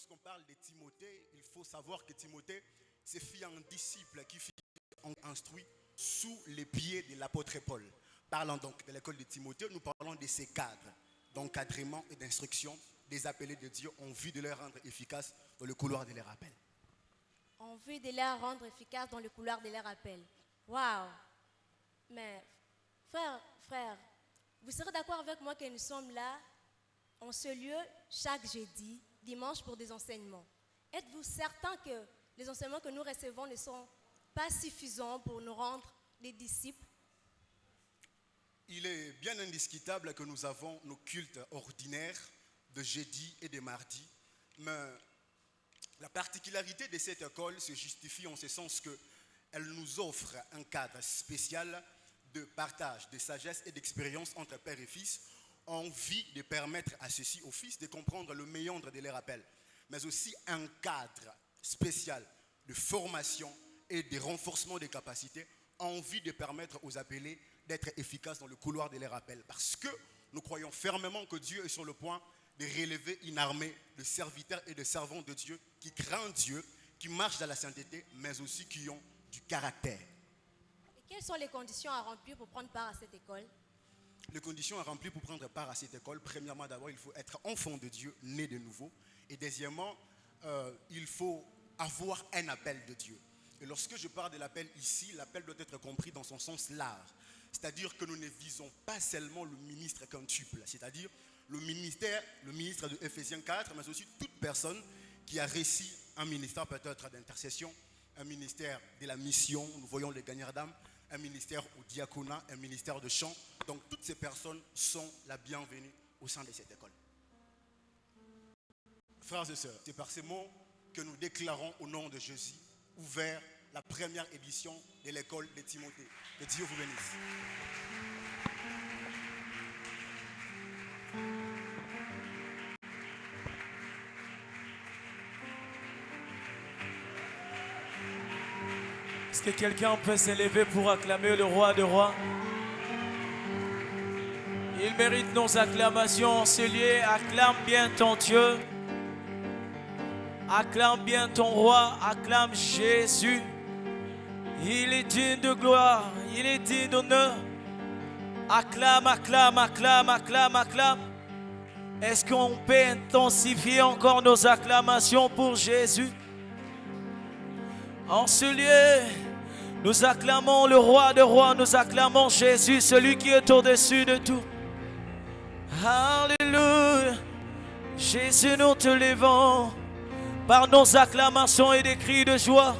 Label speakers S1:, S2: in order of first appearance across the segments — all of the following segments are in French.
S1: lorsqu'on parle de Timothée, il faut savoir que Timothée, c'est fut un disciple qui fut instruit sous les pieds de l'apôtre Paul. Parlant donc de l'école de Timothée, nous parlons de ces cadres d'encadrement et d'instruction des appelés de Dieu en vue de les rendre efficaces dans le couloir de leur appel.
S2: En vue de les rendre efficaces dans le couloir de leur appel. Waouh! Mais, frère, vous serez d'accord avec moi que nous sommes là, en ce lieu, chaque jeudi, dimanche, pour des enseignements. Êtes-vous certain que les enseignements que nous recevons ne sont pas suffisants pour nous rendre des disciples?
S1: Il est bien indiscutable que nous avons nos cultes ordinaires de jeudi et de mardi, mais la particularité de cette école se justifie en ce sens qu'elle nous offre un cadre spécial de partage, de sagesse et d'expérience entre père et fils, en vue de permettre à ceux-ci, aux fils, de comprendre le méandre de leur appel, mais aussi un cadre spécial de formation et de renforcement des capacités en vue de permettre aux appelés d'être efficaces dans le couloir de leur appel. Parce que nous croyons fermement que Dieu est sur le point de relever une armée de serviteurs et de servants de Dieu qui craignent Dieu, qui marchent dans la sainteté, mais aussi qui ont du caractère.
S2: Et quelles sont les conditions à remplir pour prendre part à cette école?
S1: Les conditions à remplir pour prendre part à cette école, premièrement, d'abord, il faut être enfant de Dieu, né de nouveau. Et deuxièmement, il faut avoir un appel de Dieu. Et lorsque je parle de l'appel ici, l'appel doit être compris dans son sens large. C'est-à-dire que nous ne visons pas seulement le ministre quintuple, c'est-à-dire le ministre de Ephésiens 4, mais aussi toute personne qui a réussi un ministère peut-être d'intercession, un ministère de la mission, nous voyons les gagnants d'âme, un ministère au diaconat, un ministère de chant. Donc toutes ces personnes sont la bienvenue au sein de cette école. Frères et sœurs, c'est par ces mots que nous déclarons au nom de Jésus ouvert la première édition de l'école de Timothée. Que Dieu vous bénisse.
S3: Est-ce que quelqu'un peut s'élever pour acclamer le roi des rois? Il mérite nos acclamations en ce lieu. Acclame bien ton Dieu. Acclame bien ton roi. Acclame Jésus. Il est digne de gloire. Il est digne d'honneur. Acclame, acclame, acclame, acclame, acclame. Est-ce qu'on peut intensifier encore nos acclamations pour Jésus? En ce lieu, nous acclamons le roi des rois, nous acclamons Jésus, celui qui est au-dessus de tout. Alléluia. Jésus, nous te levons par nos acclamations et des cris de joie.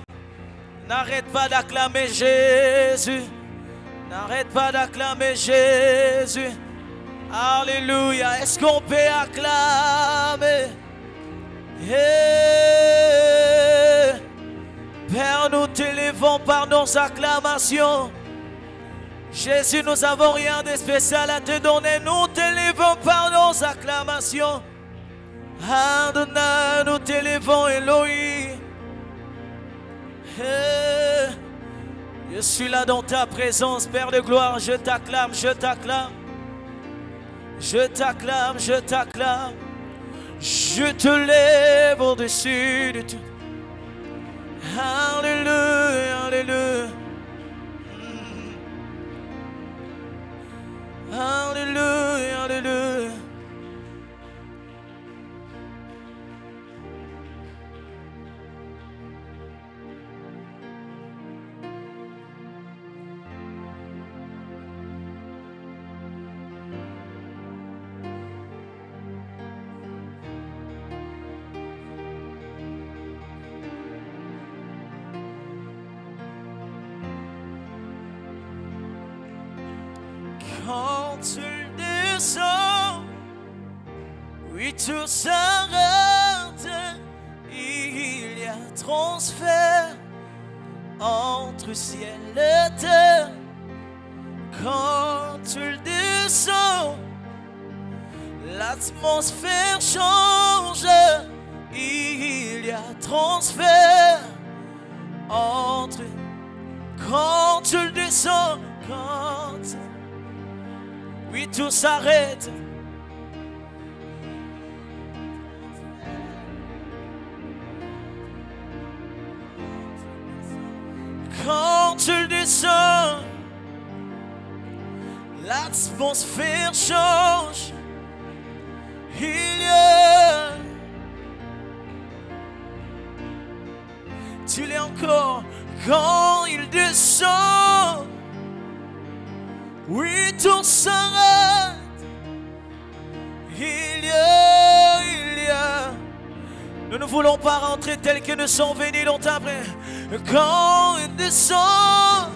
S3: N'arrête pas d'acclamer Jésus. N'arrête pas d'acclamer Jésus. Alléluia. Est-ce qu'on peut acclamer? Hey. Père, nous t'élevons par nos acclamations. Jésus, nous n'avons rien de spécial à te donner. Nous t'élevons par nos acclamations. Adonai, nous t'élevons, Elohim. Je suis là dans ta présence, Père de gloire. Je t'acclame, je t'acclame. Je t'acclame, je t'acclame. Je te lève au-dessus de tout. Alléluia, alléluia. Alléluia, alléluia. Quand tu descends, oui, tout s'arrête. Il y a transfert entre ciel et terre. Quand tu descends, l'atmosphère change. Il y a transfert entre. Quand tu descends, quand. Oui, tout s'arrête. descend, l'atmosphère change. Il y a, tu l'es encore quand il descend. Oui, tout s'arrête. Il y a. Nous ne voulons pas rentrer tels que nous sommes venus longtemps après. Quand il descend,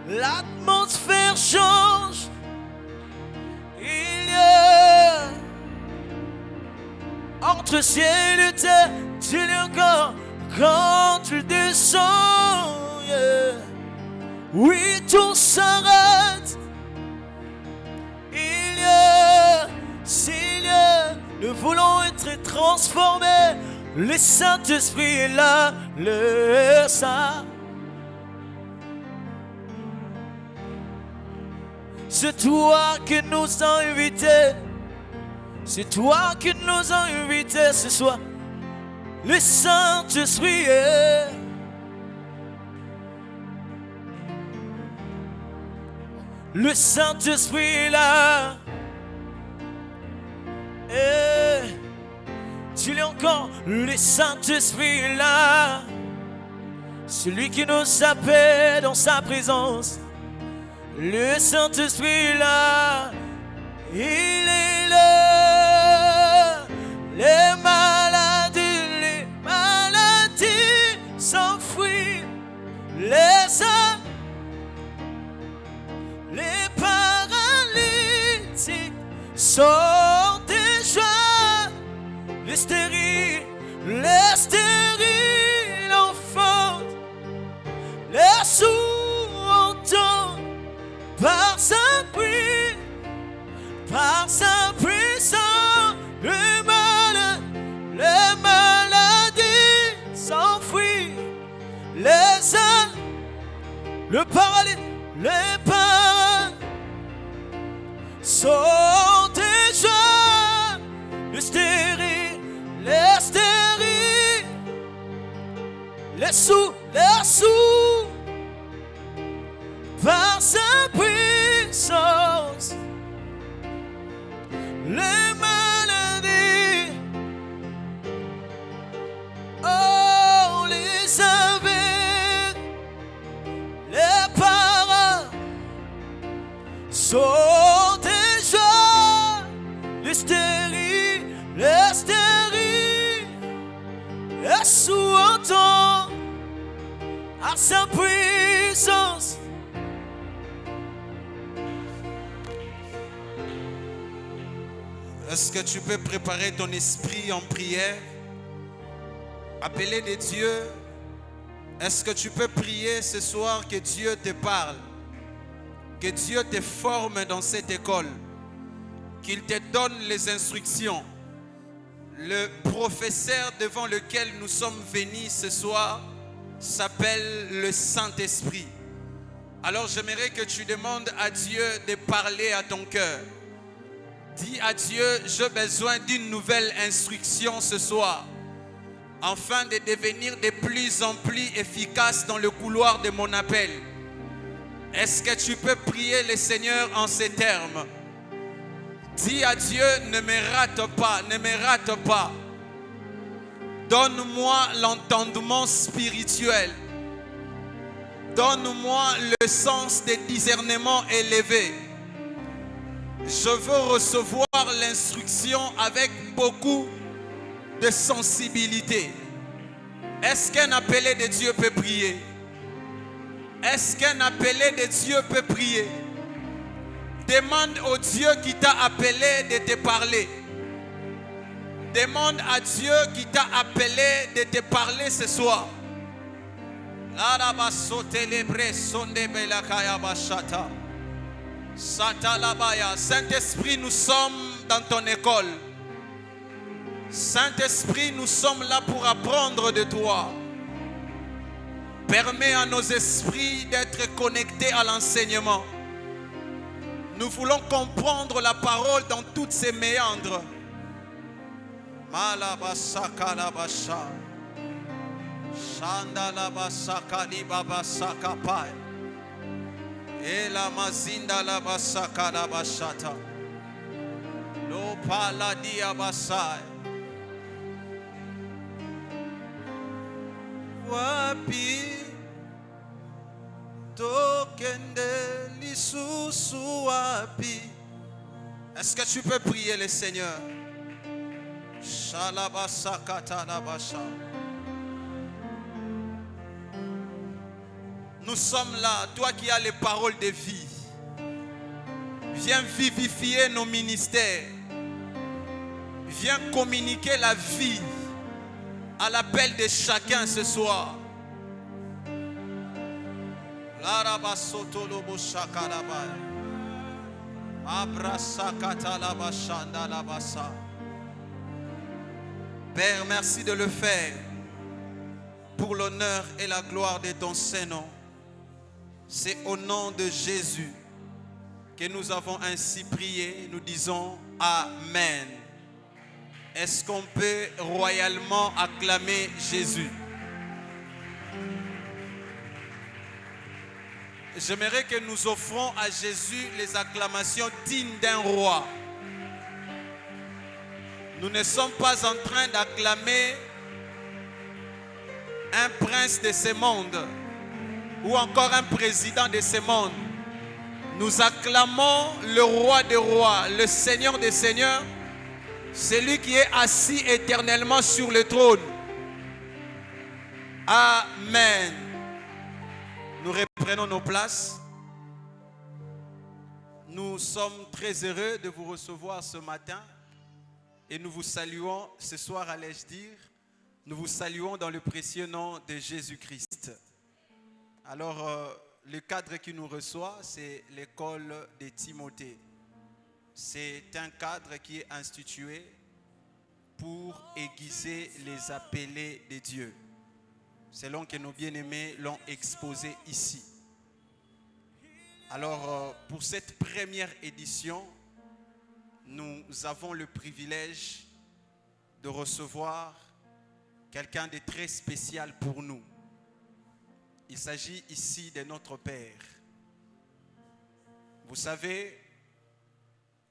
S3: l'atmosphère change. Il y a entre ciel et terre, tu l'es encore quand tu descends. Yeah. Oui, tout s'arrête. Il y a, s'il y a, nous voulons être transformés. Le Saint-Esprit est là, le Saint. C'est toi qui nous as invités. C'est toi qui nous as invités ce soir. Le Saint-Esprit est. Le Saint-Esprit est là. Et tu l'es encore. Le Saint-Esprit est là. Celui qui nous appelle dans sa présence. Le Saint-Esprit est là. Il est là. Les maladies s'enfuient. Les paralytiques sont déjà. Les stériles enfantent. Les sourds entendent. Par sa puissance, les maladies s'enfuient. Les paralytiques sont déjà. Les stériles, les sourds, par sa puissance, les maladies, oh, les aveugles, les parents sont déjà. Les stériles, les sourds entendent à sa puissance.
S4: Est-ce que tu peux préparer ton esprit en prière? Appeler des dieux. Est-ce que tu peux prier ce soir que Dieu te parle? Que Dieu te forme dans cette école? Qu'il te donne les instructions? Le professeur devant lequel nous sommes venus ce soir s'appelle le Saint-Esprit. Alors j'aimerais que tu demandes à Dieu de parler à ton cœur. Dis à Dieu, j'ai besoin d'une nouvelle instruction ce soir, afin de devenir de plus en plus efficace dans le couloir de mon appel. Est-ce que tu peux prier le Seigneur en ces termes? Dis à Dieu, ne me rate pas, ne me rate pas. Donne-moi l'entendement spirituel. Donne-moi le sens des discernements élevés. Je veux recevoir l'instruction avec beaucoup de sensibilité. Est-ce qu'un appelé de Dieu peut prier? Est-ce qu'un appelé de Dieu peut prier? Demande au Dieu qui t'a appelé de te parler. Demande à Dieu qui t'a appelé de te parler ce soir. Saint-Esprit, nous sommes dans ton école. Saint-Esprit, nous sommes là pour apprendre de toi. Permets à nos esprits d'être connectés à l'enseignement. Nous voulons comprendre la parole dans toutes ses méandres. Shandala basaka di baba sakapai. Ela mazinda la basaka la bashata. Lo pala dia basai. Wapi tokende lisusu wapi. Est-ce que tu peux prier le Seigneur? Shalabasakata la basha. Nous sommes là, toi qui as les paroles de vie. Viens vivifier nos ministères. Viens communiquer la vie à l'appel de chacun ce soir. Père, merci de le faire pour l'honneur et la gloire de ton Saint-Nom. C'est au nom de Jésus que nous avons ainsi prié. Nous disons Amen. Est-ce qu'on peut royalement acclamer Jésus? J'aimerais que nous offrons à Jésus les acclamations dignes d'un roi. Nous ne sommes pas en train d'acclamer un prince de ce monde ou encore un président de ce monde. Nous acclamons le roi des rois, le Seigneur des seigneurs, celui qui est assis éternellement sur le trône. Amen. Nous reprenons nos places. Nous sommes très heureux de vous recevoir ce matin et nous vous saluons ce soir, allais-je dire. Nous vous saluons dans le précieux nom de Jésus-Christ. Alors, le cadre qui nous reçoit, c'est l'école de Timothée. C'est un cadre qui est institué pour aiguiser les appelés de Dieu, selon que nos bien-aimés l'ont exposé ici. Alors, pour cette première édition, nous avons le privilège de recevoir quelqu'un de très spécial pour nous. Il s'agit ici de notre Père. Vous savez,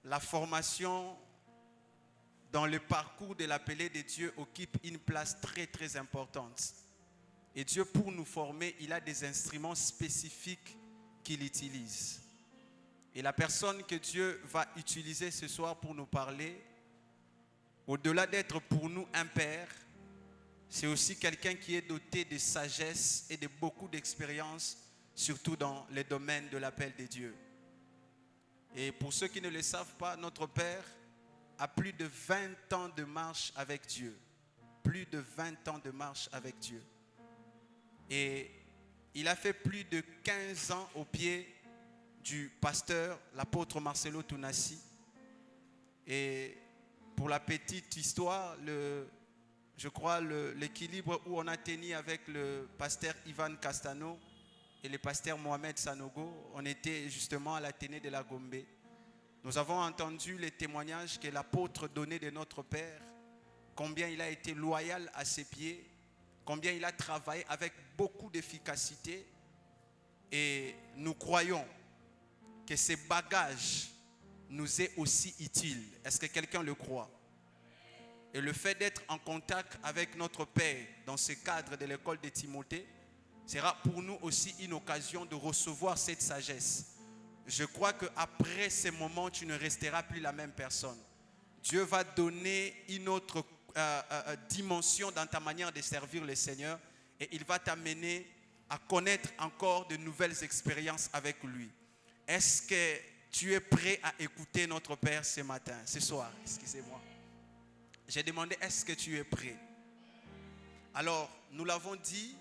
S4: la formation dans le parcours de l'appelé de Dieu occupe une place très très importante. Et Dieu, pour nous former, il a des instruments spécifiques qu'il utilise. Et la personne que Dieu va utiliser ce soir pour nous parler, au-delà d'être pour nous un père, c'est aussi quelqu'un qui est doté de sagesse et de beaucoup d'expérience, surtout dans les domaines de l'appel de Dieu. Et pour ceux qui ne le savent pas, notre Père a plus de 20 ans de marche avec Dieu. Plus de 20 ans de marche avec Dieu. Et il a fait plus de 15 ans au pied du pasteur, l'apôtre Marcelo Tounassi. Et pour la petite histoire, je crois l'équilibre où on a tenu avec le pasteur Ivan Castano et le pasteur Mohamed Sanogo, on était justement à l'Athénée de la Gombe. Nous avons entendu les témoignages que l'apôtre donnait de notre Père, combien il a été loyal à ses pieds, combien il a travaillé avec beaucoup d'efficacité. Et nous croyons que ces bagages nous est aussi utiles. Est-ce que quelqu'un le croit? Et le fait d'être en contact avec notre Père dans ce cadre de l'école de Timothée sera pour nous aussi une occasion de recevoir cette sagesse. Je crois qu'après ces moments, tu ne resteras plus la même personne. Dieu va donner une autre dimension dans ta manière de servir le Seigneur et il va t'amener à connaître encore de nouvelles expériences avec lui. Est-ce que tu es prêt à écouter notre Père ce matin, ce soir? Excusez-moi. J'ai demandé, est-ce que tu es prêt? Alors, nous l'avons dit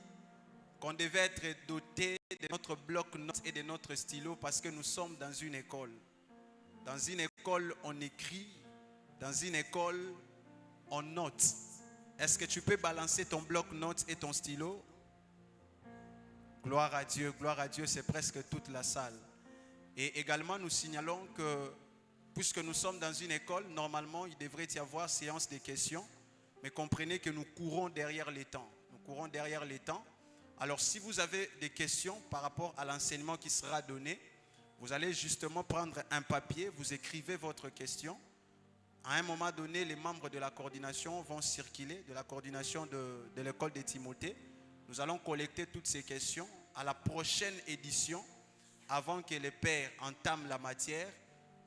S4: qu'on devait être doté de notre bloc-notes et de notre stylo parce que nous sommes dans une école. Dans une école, on écrit. Dans une école, on note. Est-ce que tu peux balancer ton bloc-notes et ton stylo? Gloire à Dieu, c'est presque toute la salle. Et également, nous signalons que puisque nous sommes dans une école, normalement, il devrait y avoir séance de questions. Mais comprenez que nous courons derrière les temps. Nous courons derrière les temps. Alors si vous avez des questions par rapport à l'enseignement qui sera donné, vous allez justement prendre un papier, vous écrivez votre question. À un moment donné, les membres de la coordination vont circuler, de la coordination de l'école de Timothée. Nous allons collecter toutes ces questions. À la prochaine édition, avant que les pères entament la matière,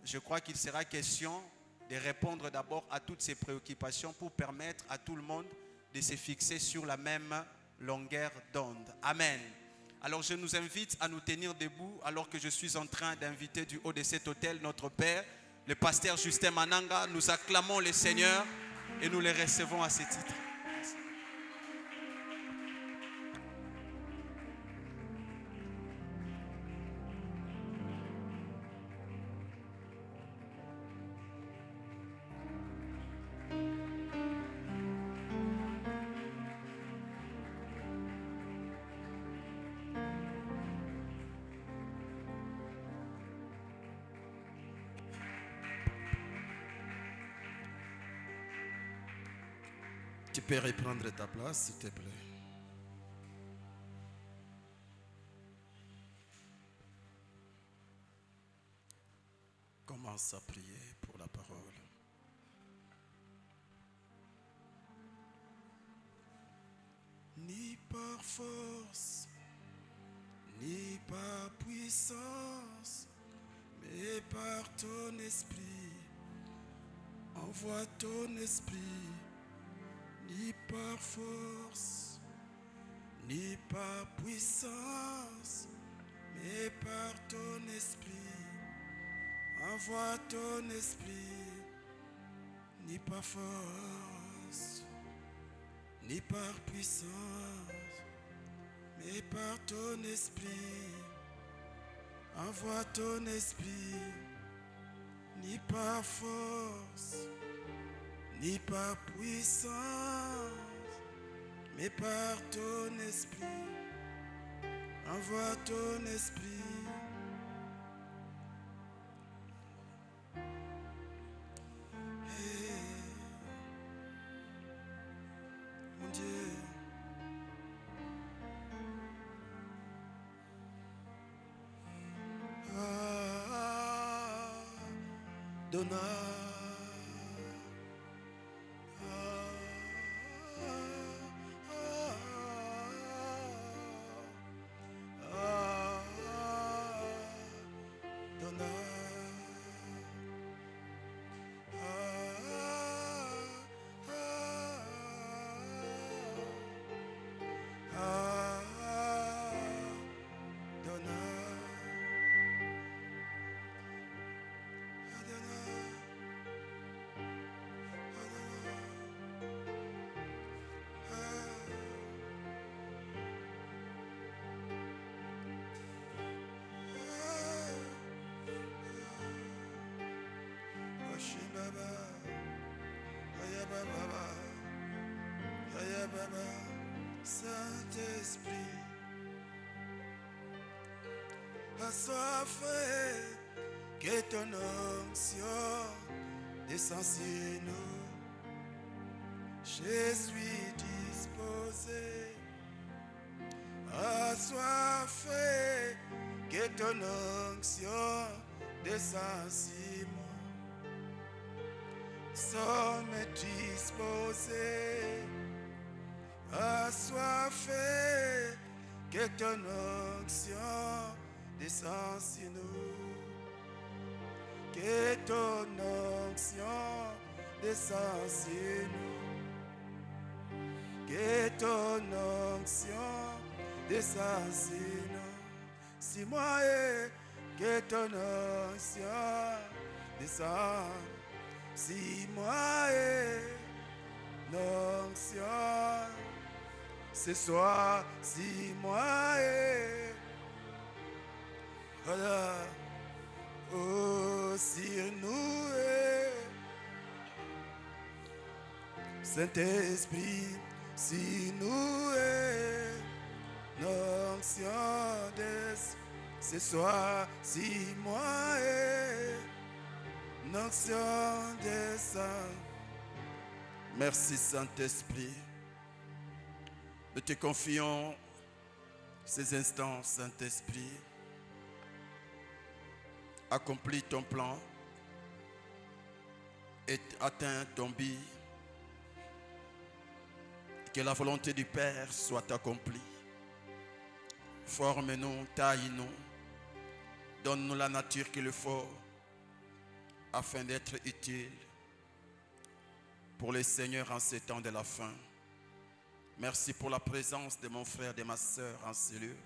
S4: je crois qu'il sera question de répondre d'abord à toutes ces préoccupations pour permettre à tout le monde de se fixer sur la même longueur d'onde. Amen. Alors je nous invite à nous tenir debout alors que je suis en train d'inviter du haut de cet hôtel notre Père, le pasteur Justin Mananga. Nous acclamons le Seigneur et nous les recevons à ce titre.
S5: Tu peux reprendre ta place, s'il te plaît. Commence à prier pour la parole. Ni par force, ni par puissance, mais par ton esprit. Envoie ton esprit. Ni par force, ni par puissance, mais par ton esprit. Envoie ton esprit. Ni par force, ni par puissance, mais par ton esprit. Envoie ton esprit. Ni par force, ni par puissance, mais par ton esprit. Envoie ton esprit. Hey, mon Dieu. Donna. Saint-Esprit, assoiffé, que ton onction descende sur nous. Je suis disposé, assoiffé, que ton onction descende sur moi. Sommes disposés, assoiffé, que ton onction descende sur nous. Que ton onction descende sur nous. Que ton onction descende sur nous. Si moi et que ton onction descende. Si moi et l'onction ce soir, si moi et voilà, oh, sur nous et Saint-Esprit, si nous et l'onction ce soir, si moi et l'onction descend. Merci Saint-Esprit. Nous te confions ces instants, Saint-Esprit. Accomplis ton plan et atteins ton but. Que la volonté du Père soit accomplie. Forme-nous, taille-nous, donne-nous la nature qu'il faut afin d'être utile pour les seigneurs en ces temps de la fin. Merci pour la présence de mon frère et de ma soeur en ces lieux.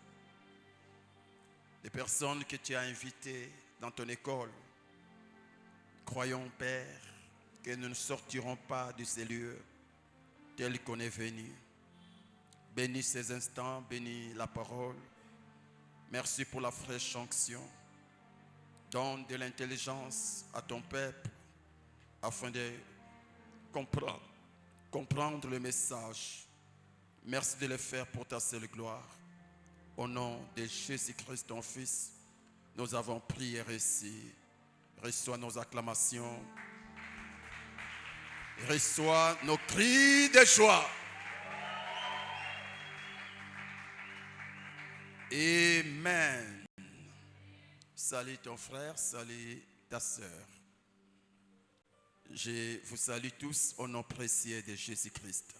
S5: Des personnes que tu as invitées dans ton école. Croyons, Père, que nous ne sortirons pas de ces lieux tel qu'on est venu. Bénis ces instants, bénis la parole. Merci pour la fraîche onction. Donne de l'intelligence à ton peuple afin de comprendre le message. Merci de le faire pour ta seule gloire. Au nom de Jésus-Christ, ton Fils, nous avons prié et reçu. Reçois nos acclamations. Reçois nos cris de joie. Amen. Salut ton frère, salut ta sœur. Je vous salue tous au nom précieux de Jésus-Christ.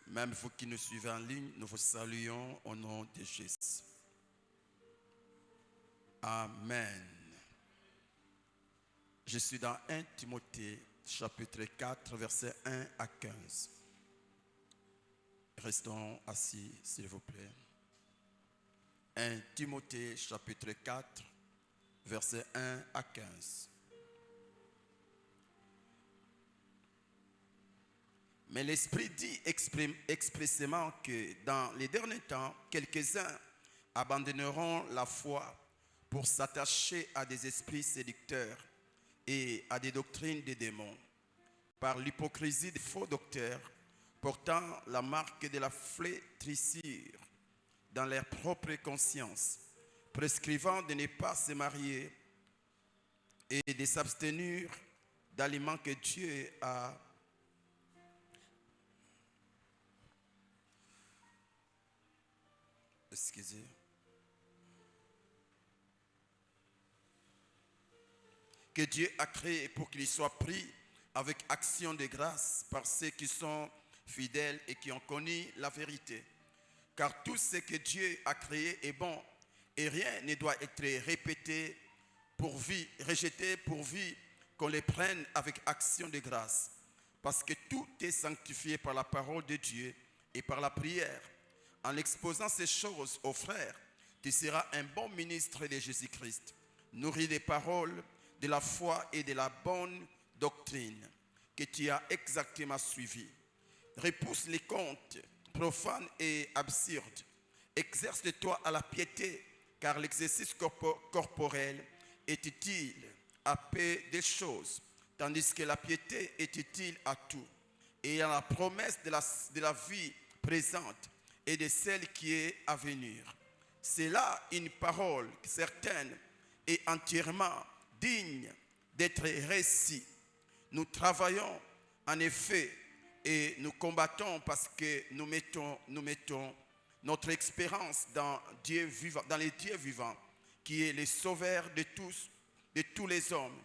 S5: Même vous qui nous suivez en ligne, nous vous saluons au nom de Jésus. Amen. Je suis dans 1 Timothée, chapitre 4, versets 1 à 15. Restons assis, s'il vous plaît. 1 Timothée, chapitre 4, versets 1 à 15. Mais l'Esprit dit expressément que dans les derniers temps, quelques-uns abandonneront la foi pour s'attacher à des esprits séducteurs et à des doctrines des démons, par l'hypocrisie des faux docteurs, portant la marque de la flétrissure dans leur propre conscience, prescrivant de ne pas se marier et de s'abstenir d'aliments que Dieu a que Dieu a créé pour qu'il soit pris avec action de grâce par ceux qui sont fidèles et qui ont connu la vérité. Car tout ce que Dieu a créé est bon et rien ne doit être rejeté pourvu qu'on les prenne avec action de grâce. Parce que tout est sanctifié par la parole de Dieu et par la prière. En exposant ces choses aux frères, tu seras un bon ministre de Jésus-Christ, nourri des paroles, de la foi et de la bonne doctrine que tu as exactement suivie. Repousse les contes profanes et absurdes. Exerce-toi à la piété, car l'exercice corporel est utile à peu de choses, tandis que la piété est utile à tout, et à la promesse de la vie présente et de celle qui est à venir. C'est là une parole certaine et entièrement digne d'être récit. Nous travaillons en effet et nous combattons parce que nous mettons notre espérance dans Dieu vivant, dans les dieux vivants, qui est le sauveur de tous les hommes,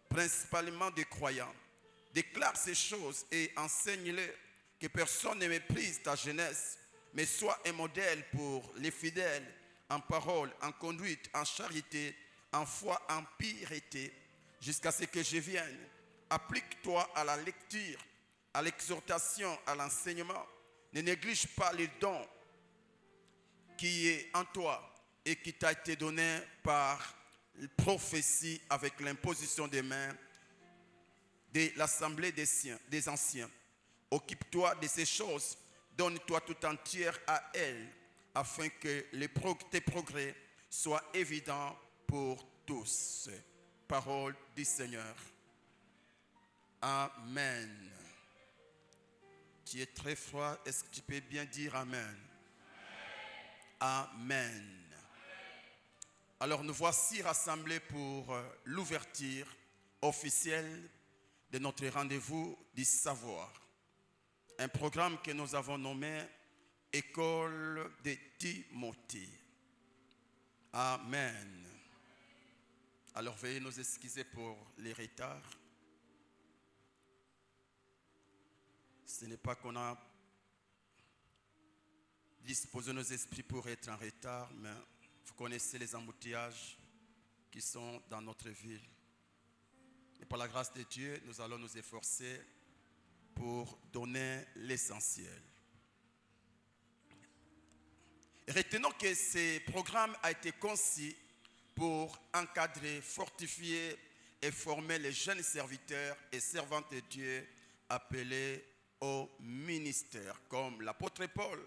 S5: principalement des croyants. Déclare ces choses et enseigne-les, que personne ne méprise ta jeunesse, mais sois un modèle pour les fidèles en parole, en conduite, en charité, en foi, en piété, jusqu'à ce que je vienne. Applique-toi à la lecture, à l'exhortation, à l'enseignement. Ne néglige pas les dons qui est en toi et qui t'a été donné par prophétie avec l'imposition des mains de l'assemblée des anciens. Occupe-toi de ces choses. Donne-toi tout entière à elle, afin que tes progrès soient évidents pour tous. Parole du Seigneur. Amen. Tu es très froid, est-ce que tu peux bien dire Amen? Amen. Alors nous voici rassemblés pour l'ouverture officielle de notre rendez-vous du savoir. Un programme que nous avons nommé école de Timothée. Amen. Alors veuillez nous excuser pour les retards. Ce n'est pas qu'on a disposé nos esprits pour être en retard, mais vous connaissez les embouteillages qui sont dans notre ville. Et par la grâce de Dieu, nous allons nous efforcer pour donner l'essentiel. Retenons que ce programme a été conçu pour encadrer, fortifier et former les jeunes serviteurs et servantes de Dieu appelés au ministère. Comme l'apôtre Paul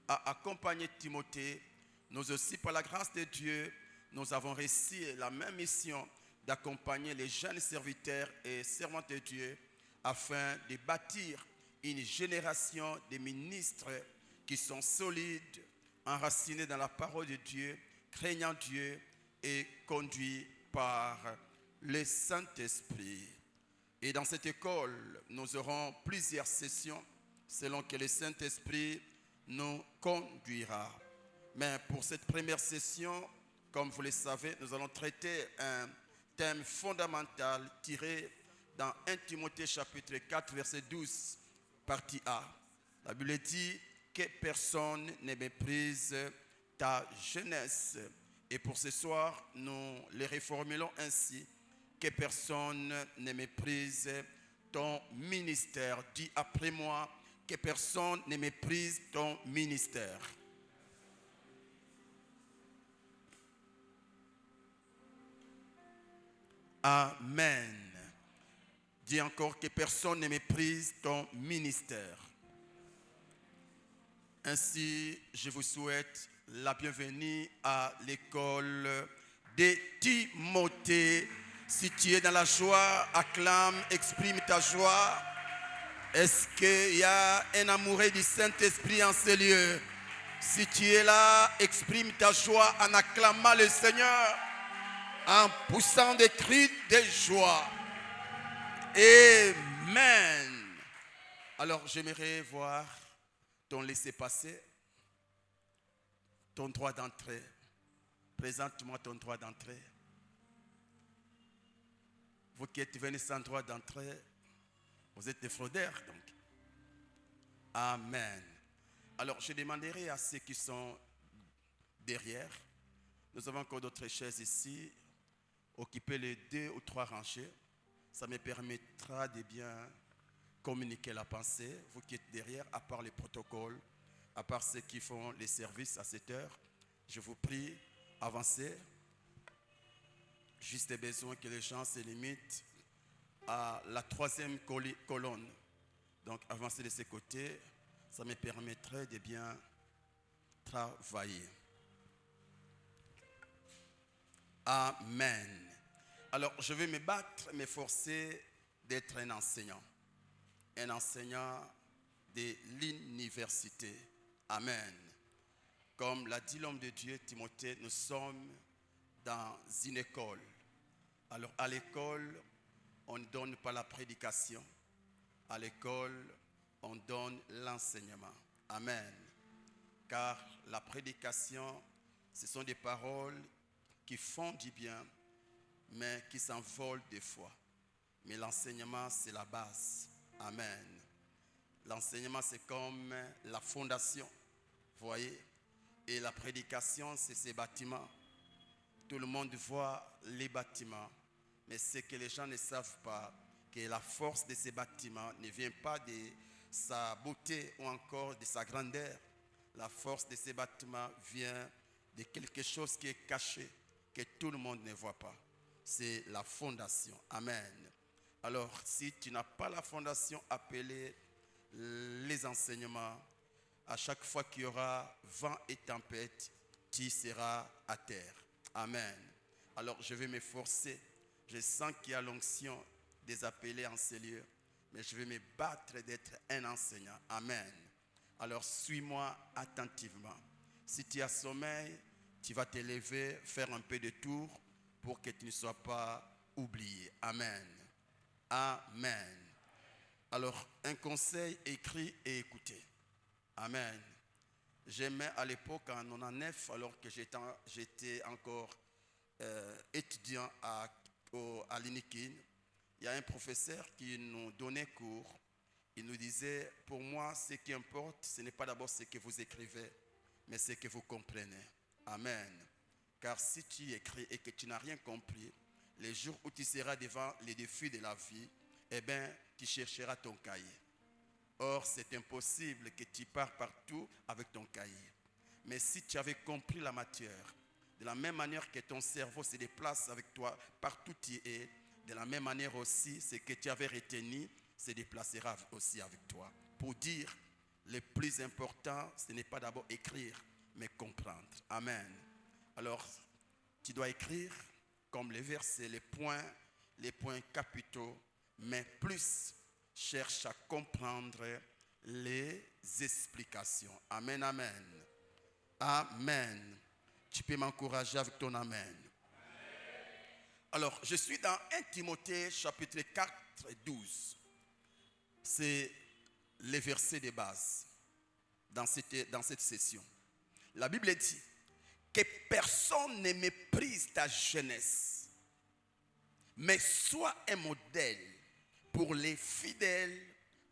S5: a accompagné Timothée, nous aussi, par la grâce de Dieu, nous avons réussi la même mission d'accompagner les jeunes serviteurs et servantes de Dieu afin de bâtir une génération de ministres qui sont solides, enracinés dans la parole de Dieu, craignant Dieu et conduits par le Saint-Esprit. Et dans cette école, nous aurons plusieurs sessions selon que le Saint-Esprit nous conduira. Mais pour cette première session, comme vous le savez, nous allons traiter un thème fondamental tiré dans 1 Timothée chapitre 4, verset 12, partie A. La Bible dit que personne ne méprise ta jeunesse. Et pour ce soir, nous les reformulons ainsi: que personne ne méprise ton ministère. Dis après moi: que personne ne méprise ton ministère. Amen. Dis encore: que personne ne méprise ton ministère. Ainsi, je vous souhaite la bienvenue à l'école de Timothée. Si tu es dans la joie, acclame, exprime ta joie. Est-ce qu'il y a un amoureux du Saint-Esprit en ce lieu? Si tu es là, exprime ta joie en acclamant le Seigneur, en poussant des cris de joie. Amen. Alors, j'aimerais voir ton laissez-passer, ton droit d'entrée. Présente-moi ton droit d'entrée. Vous qui êtes venus sans droit d'entrée, vous êtes des fraudeurs, donc. Amen. Alors, je demanderai à ceux qui sont derrière. Nous avons encore d'autres chaises ici. Occupez les 2 ou 3 rangées. Ça me permettra de bien communiquer la pensée. Vous qui êtes derrière, à part les protocoles, à part ceux qui font les services à cette heure, je vous prie, avancez. Juste besoin que les gens se limitent à la 3e colonne. Donc avancez de ce côté, ça me permettrait de bien travailler. Amen. Alors je vais me battre, m'efforcer d'être un enseignant de l'université. Amen. Comme l'a dit l'homme de Dieu Timothée, nous sommes dans une école. Alors à l'école, on ne donne pas la prédication. À l'école, on donne l'enseignement. Amen. Car la prédication, ce sont des paroles qui font du bien, mais qui s'envolent des fois. Mais l'enseignement, c'est la base. Amen. L'enseignement, c'est comme la fondation. Vous voyez? Et la prédication, c'est ces bâtiments. Tout le monde voit les bâtiments. Mais ce que les gens ne savent pas, que la force de ces bâtiments ne vient pas de sa beauté ou encore de sa grandeur. La force de ces bâtiments vient de quelque chose qui est caché, que tout le monde ne voit pas. C'est la fondation. Amen. Alors, si tu n'as pas la fondation, appelée les enseignements, à chaque fois qu'il y aura vent et tempête, tu seras à terre. Amen. Alors, je vais m'efforcer. Je sens qu'il y a l'onction des appelés en ces lieux, mais je vais me battre d'être un enseignant. Amen. Alors, suis-moi attentivement. Si tu as sommeil, tu vas te lever, faire un peu de tour pour que tu ne sois pas oublié. Amen. Amen. Alors, un conseil, écrit et écouté. Amen. J'aimais à l'époque en 99, alors que j'étais encore étudiant à l'INIKIN, il y a un professeur qui nous donnait cours. Il nous disait, pour moi, ce qui importe, ce n'est pas d'abord ce que vous écrivez, mais ce que vous comprenez. Amen. Car si tu écris et que tu n'as rien compris, les jours où tu seras devant les défis de la vie, eh bien, tu chercheras ton cahier. Or, c'est impossible que tu pars partout avec ton cahier. Mais si tu avais compris la matière, de la même manière que ton cerveau se déplace avec toi partout où tu es, de la même manière aussi, ce que tu avais retenu se déplacera aussi avec toi. Pour dire, le plus important, ce n'est pas d'abord écrire, mais comprendre. Amen. Alors, tu dois écrire comme les versets, les points capitaux, mais plus cherche à comprendre les explications. Amen, amen. Amen. Tu peux m'encourager avec ton amen. Alors, je suis dans 1 Timothée chapitre 4 et 12. C'est les versets de base dans cette session. La Bible dit que personne ne méprise ta jeunesse, mais sois un modèle pour les fidèles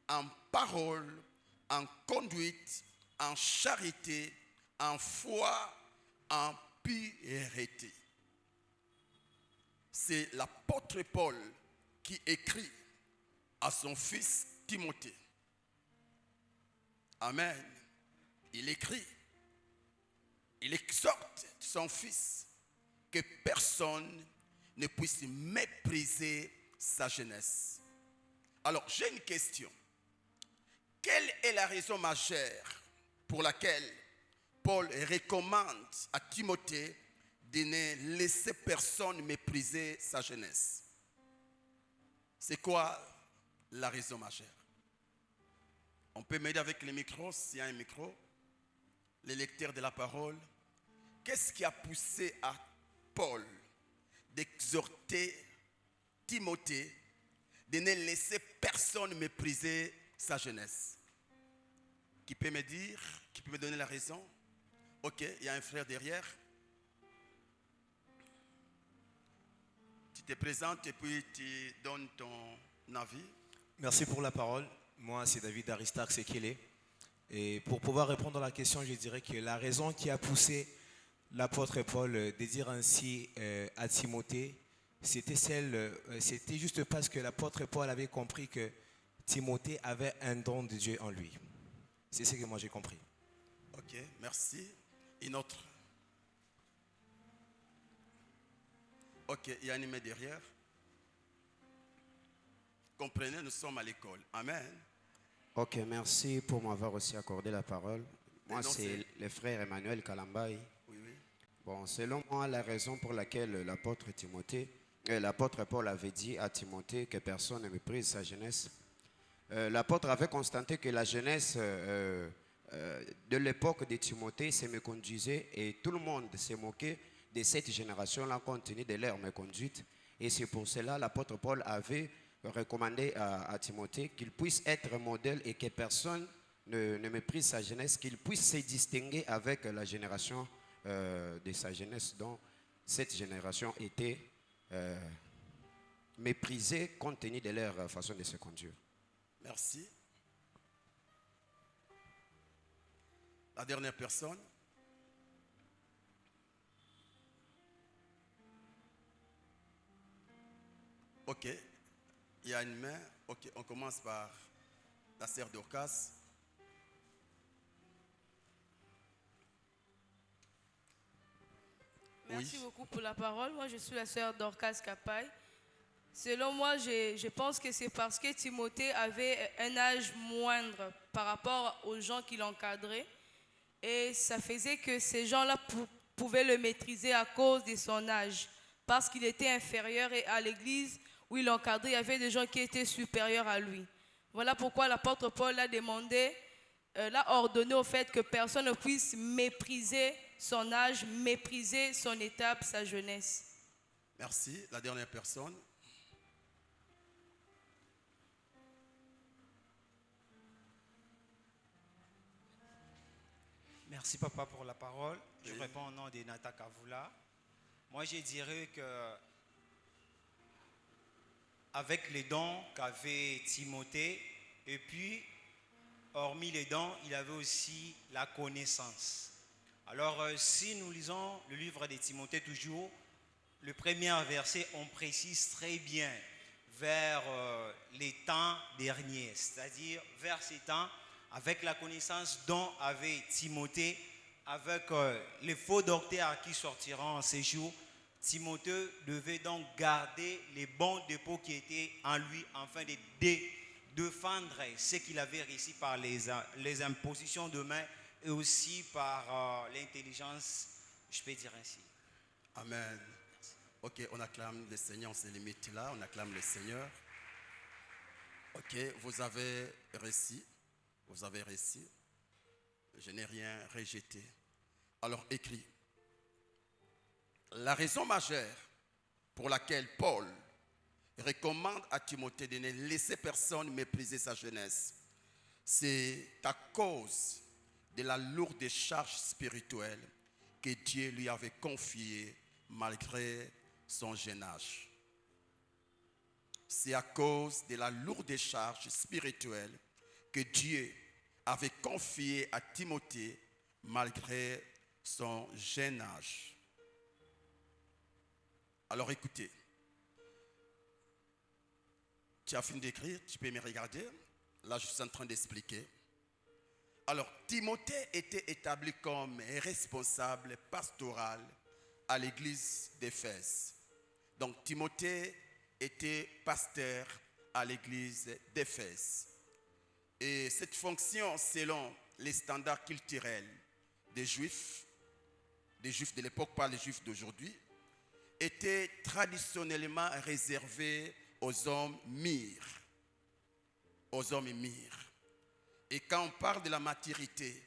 S5: en parole, en conduite, en charité, en foi, en pureté. C'est l'apôtre Paul qui écrit à son fils Timothée. Amen. Il écrit, il exhorte son fils que personne ne puisse mépriser sa jeunesse. Alors, j'ai une question. Quelle est la raison majeure pour laquelle Paul recommande à Timothée de ne laisser personne mépriser sa jeunesse? C'est quoi la raison majeure? On peut m'aider avec le micro, s'il y a un micro. Les lecteurs de la parole. Qu'est-ce qui a poussé à Paul d'exhorter Timothée de ne laisser personne mépriser sa jeunesse? Qui peut me dire, qui peut me donner la raison? Ok, il y a un frère derrière. Tu te présentes et puis tu donnes ton avis.
S6: Merci pour la parole. Moi, c'est David Aristarque Sekele. Et pour pouvoir répondre à la question, je dirais que la raison qui a poussé l'apôtre Paul de dire ainsi à Timothée, c'était juste parce que l'apôtre Paul avait compris que Timothée avait un don de Dieu en lui. C'est ce que moi j'ai compris.
S5: Ok, merci. Une autre. Ok, il y a un animé derrière. Comprenez, nous sommes à l'école. Amen.
S7: Ok, merci pour m'avoir aussi accordé la parole. Moi,
S5: donc,
S7: c'est le frère Emmanuel Kalambaï.
S5: Oui, oui.
S7: Bon, selon moi, la raison pour laquelle l'apôtre Paul avait dit à Timothée que personne ne méprise sa jeunesse, l'apôtre avait constaté que la jeunesse de l'époque de Timothée se méconduisait et tout le monde se moquait de cette génération-là compte tenu de leur méconduite. Et c'est pour cela l'apôtre Paul avait recommandé à Timothée qu'il puisse être modèle et que personne ne méprise sa jeunesse, qu'il puisse se distinguer avec la génération de sa jeunesse dont cette génération était méprisée compte tenu de leur façon de se conduire.
S5: Merci. La dernière personne. Ok. Il y a une main. Ok, on commence par la sœur Dorcas.
S8: Merci beaucoup pour la parole. Moi, je suis la sœur Dorcas Kapai. Selon moi, je pense que c'est parce que Timothée avait un âge moindre par rapport aux gens qui l'encadraient. Et ça faisait que ces gens-là pouvaient le maîtriser à cause de son âge. Parce qu'il était inférieur et à l'église où il encadrait, il y avait des gens qui étaient supérieurs à lui. Voilà pourquoi l'apôtre Paul a demandé, l'a ordonné au fait que personne ne puisse mépriser son âge, mépriser son étape, sa jeunesse.
S5: Merci. La dernière personne.
S9: Merci papa pour la parole. Je
S5: Oui.
S9: réponds au nom de Nata Kavula. Moi je dirais que avec les dons qu'avait Timothée, et puis hormis les dons, il avait aussi la connaissance. Alors si nous lisons le livre de Timothée toujours, le premier verset, on précise très bien vers les temps derniers, c'est-à-dire vers ces temps, avec la connaissance dont avait Timothée, avec les faux docteurs qui sortiront en ces jours, Timothée devait donc garder les bons dépôts qui étaient en lui afin de défendre ce qu'il avait réussi par les impositions de main et aussi par l'intelligence, je peux dire ainsi.
S5: Amen. Ok, on acclame le Seigneur, on se limite là, on acclame le Seigneur. Ok, vous avez réussi. Vous avez réussi. Je n'ai rien rejeté. Alors écrit. La raison majeure pour laquelle Paul recommande à Timothée de ne laisser personne mépriser sa jeunesse, c'est à cause de la lourde charge spirituelle que Dieu lui avait confiée malgré son jeune âge. C'est à cause de la lourde charge spirituelle que Dieu avait confiée à Timothée malgré son jeune âge. Alors écoutez, tu as fini d'écrire, tu peux me regarder. Là, je suis en train d'expliquer. Alors, Timothée était établi comme responsable pastoral à l'église d'Éphèse. Donc, Timothée était pasteur à l'église d'Éphèse. Et cette fonction, selon les standards culturels des Juifs de l'époque, pas les Juifs d'aujourd'hui, était traditionnellement réservée aux hommes mûrs. Aux hommes mûrs. Et quand on parle de la maturité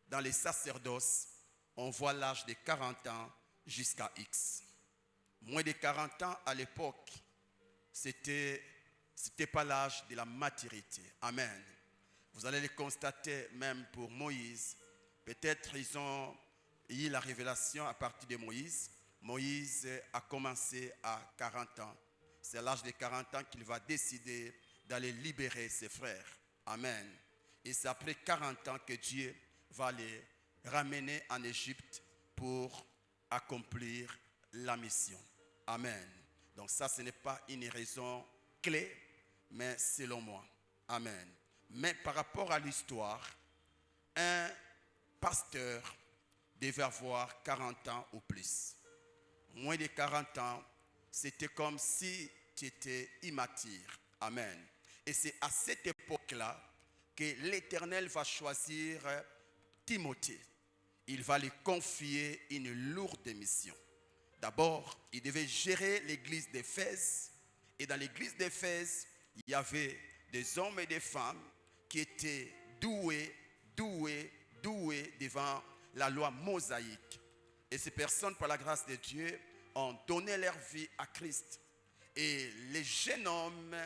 S5: dans les sacerdoces, on voit l'âge de 40 ans jusqu'à X. Moins de 40 ans à l'époque, c'était pas l'âge de la maturité. Amen. Vous allez le constater même pour Moïse. Peut-être ils ont eu la révélation à partir de Moïse. Moïse a commencé à 40 ans. C'est à l'âge de 40 ans qu'il va décider d'aller libérer ses frères. Amen. Et c'est après 40 ans que Dieu va les ramener en Égypte pour accomplir la mission. Amen. Donc ça, ce n'est pas une raison clé, mais selon moi. Amen. Mais par rapport à l'histoire, un pasteur devait avoir 40 ans ou plus. Moins de 40 ans, c'était comme si tu étais immature. Amen. Et c'est à cette époque-là que l'Éternel va choisir Timothée. Il va lui confier une lourde mission. D'abord, il devait gérer l'église d'Éphèse. Et dans l'église d'Éphèse, il y avait des hommes et des femmes qui étaient doués devant la loi mosaïque. Et ces personnes, par la grâce de Dieu, ont donné leur vie à Christ. Et les jeunes hommes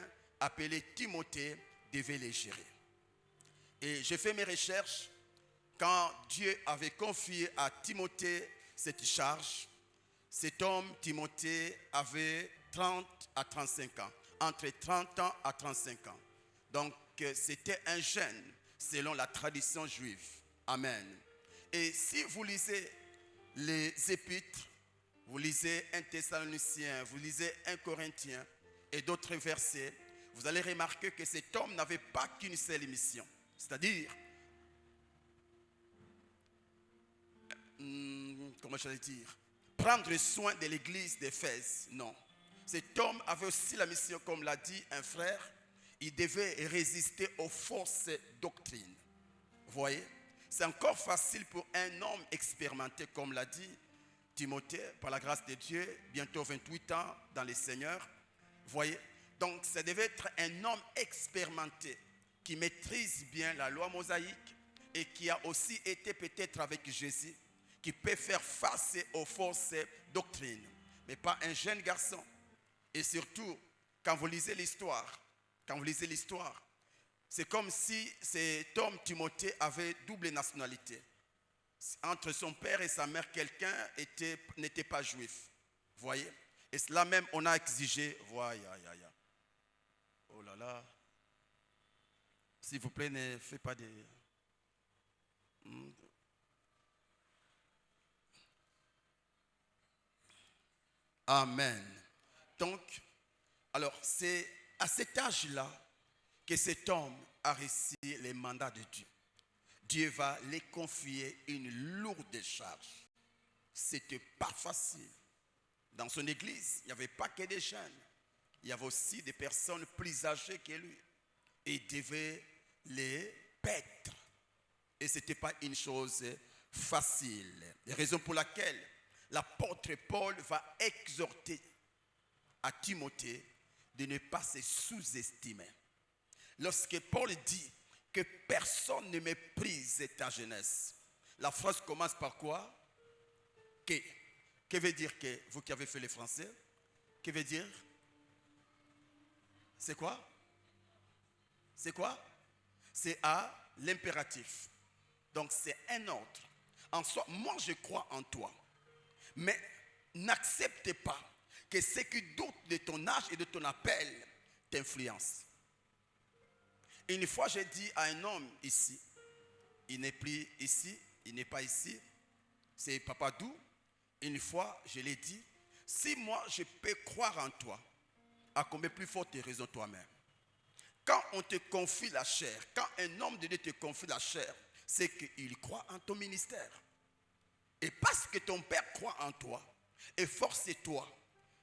S5: appelés Timothée devaient les gérer. Et j'ai fait mes recherches. Quand Dieu avait confié à Timothée cette charge, cet homme, Timothée, avait 30 à 35 ans. Entre 30 ans à 35 ans. Donc, c'était un jeune, selon la tradition juive. Amen. Et si vous lisez les épîtres, vous lisez 1 Thessaloniciens, vous lisez 1 Corinthiens et d'autres versets, vous allez remarquer que cet homme n'avait pas qu'une seule mission. C'est-à-dire, comment j'allais dire, prendre soin de l'église d'Éphèse. Non. Cet homme avait aussi la mission, comme l'a dit un frère, il devait résister aux fausses doctrines. Vous voyez, c'est encore facile pour un homme expérimenté, comme l'a dit Timothée, par la grâce de Dieu, bientôt 28 ans dans le Seigneur. Vous voyez, donc ça devait être un homme expérimenté qui maîtrise bien la loi mosaïque et qui a aussi été peut-être avec Jésus, qui peut faire face aux fausses doctrines, mais pas un jeune garçon. Et surtout, quand vous lisez l'histoire, c'est comme si cet homme Timothée avait double nationalité. Entre son père et sa mère, quelqu'un n'était pas juif. Voyez? Et cela même, on a exigé. Oh là là. S'il vous plaît, ne faites pas des... Amen. Donc, alors c'est à cet âge-là que cet homme a reçu les mandats de Dieu. Dieu va les confier une lourde charge. C'était pas facile. Dans son église, il n'y avait pas que des jeunes. Il y avait aussi des personnes plus âgées que lui. Et il devait les paître. Et ce n'était pas une chose facile. La raison pour laquelle l'apôtre Paul va exhorter à Timothée de ne pas se sous-estimer. Lorsque Paul dit que personne ne méprise ta jeunesse, la phrase commence par quoi? Que veut dire que, vous qui avez fait le français, que veut dire? C'est quoi? C'est quoi? C'est à l'impératif. Donc c'est un ordre. En soi, moi je crois en toi. Mais n'accepte pas que ceux qui doutent de ton âge et de ton appel t'influencent. Une fois, j'ai dit à un homme ici, il n'est plus ici, il n'est pas ici, c'est Papadou. Une fois, je l'ai dit, si moi je peux croire en toi, à combien plus forte raison toi-même? Quand on te confie la chair, quand un homme de Dieu te confie la chair, c'est qu'il croit en ton ministère. Et parce que ton père croit en toi, efforce-toi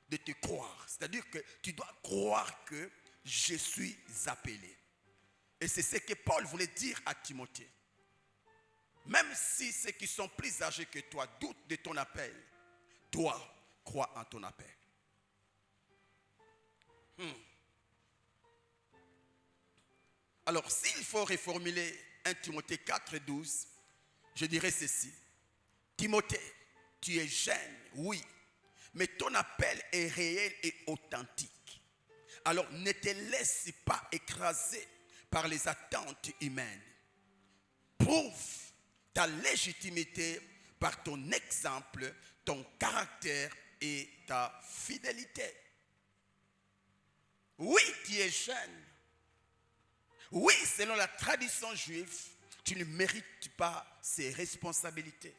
S5: de te croire. C'est-à-dire que tu dois croire que je suis appelé. Et c'est ce que Paul voulait dire à Timothée. Même si ceux qui sont plus âgés que toi doutent de ton appel, toi, crois en ton appel. Alors, s'il faut reformuler 1 Timothée 4,12, je dirais ceci. Timothée, tu es jeune, oui, mais ton appel est réel et authentique. Alors, ne te laisse pas écraser par les attentes humaines. Prouve ta légitimité par ton exemple, ton caractère et ta fidélité. Oui, tu es jeune. Oui, selon la tradition juive, tu ne mérites pas ces responsabilités.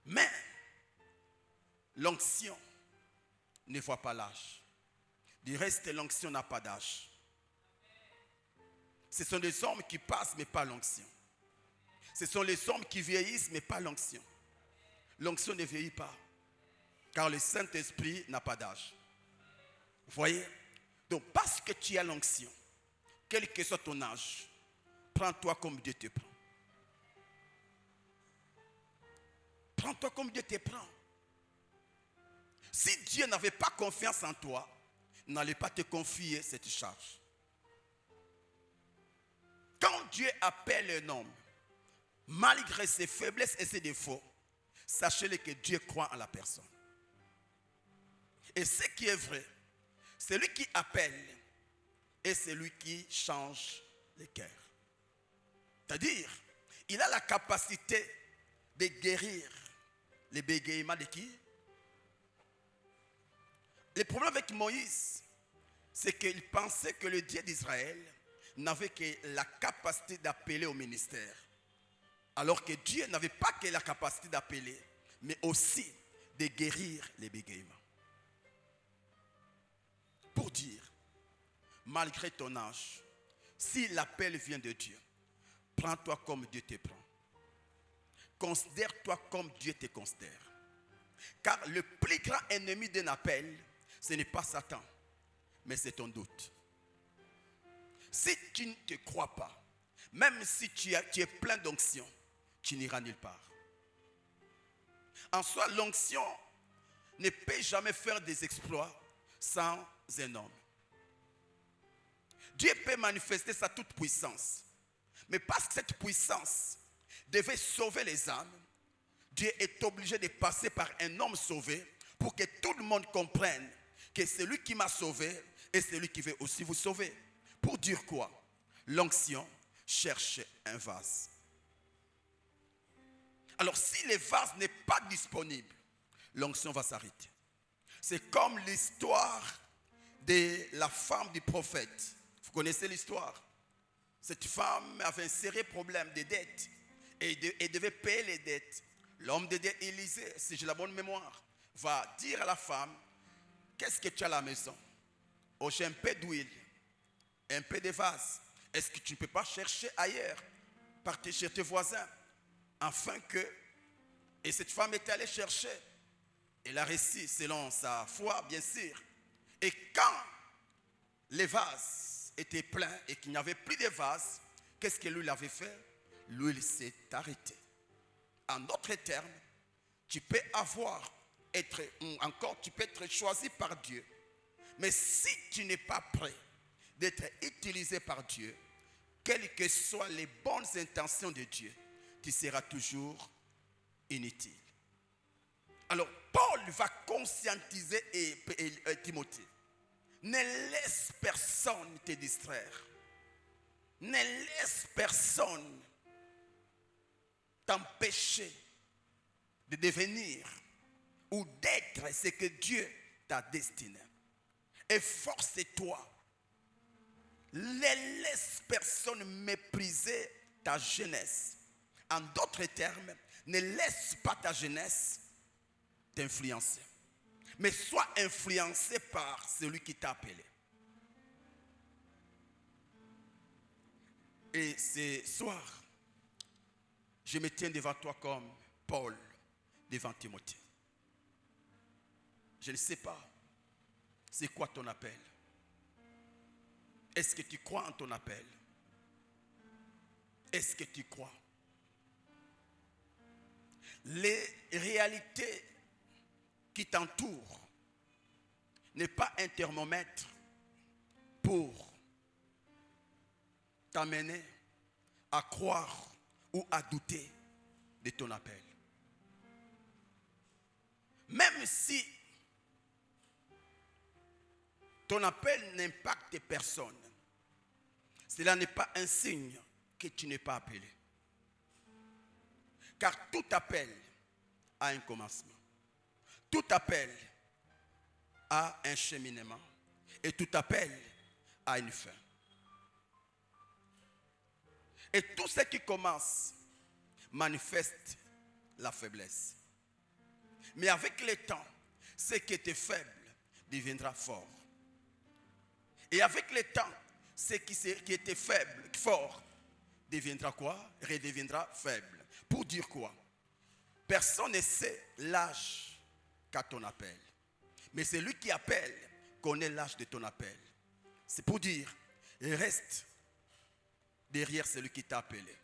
S5: Mais l'onction ne voit pas l'âge. Du reste, l'onction n'a pas d'âge. Ce sont des hommes qui passent, mais pas l'onction. Ce sont les hommes qui vieillissent, mais pas l'onction. L'onction ne vieillit pas, car le Saint-Esprit n'a pas d'âge. Vous voyez? Donc, parce que tu as l'onction, quel que soit ton âge, prends-toi comme Dieu te prend. Prends-toi comme Dieu te prend. Si Dieu n'avait pas confiance en toi, il n'allait pas te confier cette charge. Quand Dieu appelle un homme, malgré ses faiblesses et ses défauts, sachez-le que Dieu croit en la personne. Et ce qui est vrai, celui qui appelle est celui qui change les cœurs. C'est-à-dire, il a la capacité de guérir les bégaiements de qui? Le problème avec Moïse, c'est qu'il pensait que le Dieu d'Israël n'avait que la capacité d'appeler au ministère. Alors que Dieu n'avait pas que la capacité d'appeler, mais aussi de guérir les bégaiements. Pour dire, malgré ton âge, si l'appel vient de Dieu, prends-toi comme Dieu te prend. Considère-toi comme Dieu te considère. Car le plus grand ennemi d'un appel, ce n'est pas Satan, mais c'est ton doute. Si tu ne te crois pas, même si tu es plein d'onction, tu n'iras nulle part. En soi, l'onction ne peut jamais faire des exploits sans un homme. Dieu peut manifester sa toute puissance. Mais parce que cette puissance devait sauver les âmes, Dieu est obligé de passer par un homme sauvé pour que tout le monde comprenne que celui qui m'a sauvé est celui qui veut aussi vous sauver. Pour dire quoi? L'onction cherche un vase. Alors si le vase n'est pas disponible, l'onction va s'arrêter. C'est comme l'histoire de la femme du prophète. Vous connaissez l'histoire. Cette femme avait un sérieux problème de dettes et devait payer les dettes. L'homme de Dieu, Élisée, si j'ai la bonne mémoire, va dire à la femme, qu'est-ce que tu as à la maison? Oh, j'ai un peu d'huile, un peu de vase. Est-ce que tu ne peux pas chercher ailleurs, partir chez tes voisins, afin que... Et cette femme est allée chercher. Elle a réussi selon sa foi, bien sûr. Et quand les vases étaient pleins et qu'il n'y avait plus de vases, qu'est-ce que l'huile avait fait? L'huile s'est arrêtée. En d'autres termes, tu peux tu peux être choisi par Dieu. Mais si tu n'es pas prêt d'être utilisé par Dieu, quelles que soient les bonnes intentions de Dieu, tu seras toujours inutile. Alors, Paul va conscientiser Timothée. Ne laisse personne te distraire. Ne laisse personne t'empêcher de devenir ou d'être ce que Dieu t'a destiné. Efforce-toi. Ne laisse personne mépriser ta jeunesse. En d'autres termes, ne laisse pas ta jeunesse t'influencer. Mais sois influencé par celui qui t'a appelé. Et ce soir, je me tiens devant toi comme Paul devant Timothée. Je ne sais pas, c'est quoi ton appel? Est-ce que tu crois en ton appel? Est-ce que tu crois? Les réalités qui t'entourent n'est pas un thermomètre pour t'amener à croire ou à douter de ton appel. Même si ton appel n'impacte personne, cela n'est pas un signe que tu n'es pas appelé. Car tout appel a un commencement. Tout appel a un cheminement. Et tout appel a une fin. Et tout ce qui commence manifeste la faiblesse. Mais avec le temps, ce qui était faible deviendra fort. Et avec le temps, ce qui était faible, fort, deviendra quoi? Redeviendra faible. Pour dire quoi? Personne ne sait l'âge qu'a ton appel. Mais celui qui appelle connaît l'âge de ton appel. C'est pour dire, reste derrière celui qui t'a appelé.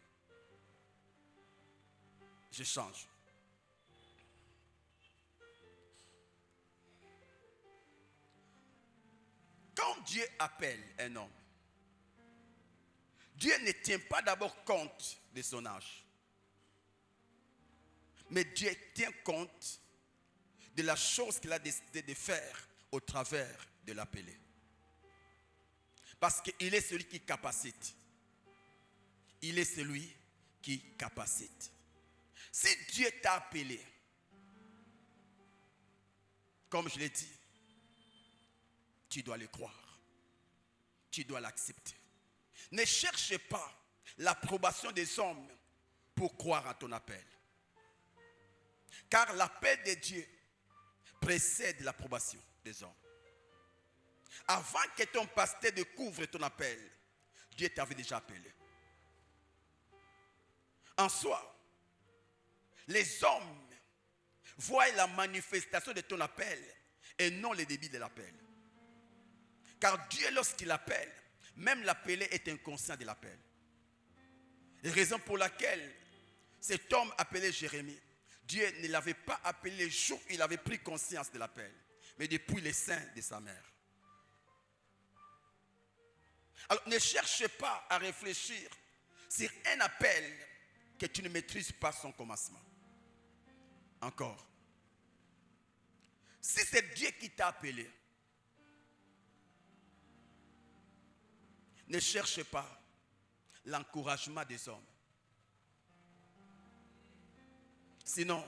S5: Je change. Quand Dieu appelle un homme, Dieu ne tient pas d'abord compte de son âge. Mais Dieu tient compte de la chose qu'il a décidé de faire au travers de l'appelé. Parce qu'il est celui qui capacite. Il est celui qui capacite. Si Dieu t'a appelé, comme je l'ai dit, tu dois le croire. Tu dois l'accepter. Ne cherche pas l'approbation des hommes pour croire à ton appel. Car l'appel de Dieu précède l'approbation des hommes. Avant que ton pasteur découvre ton appel, Dieu t'avait déjà appelé. En soi, les hommes voient la manifestation de ton appel et non le débit de l'appel. Car Dieu, lorsqu'il appelle, même l'appelé est inconscient de l'appel. Raison pour laquelle cet homme appelé Jérémie, Dieu ne l'avait pas appelé le jour où il avait pris conscience de l'appel, mais depuis le sein de sa mère. Alors ne cherche pas à réfléchir sur un appel que tu ne maîtrises pas son commencement. Encore. Si c'est Dieu qui t'a appelé, ne cherche pas l'encouragement des hommes. Sinon,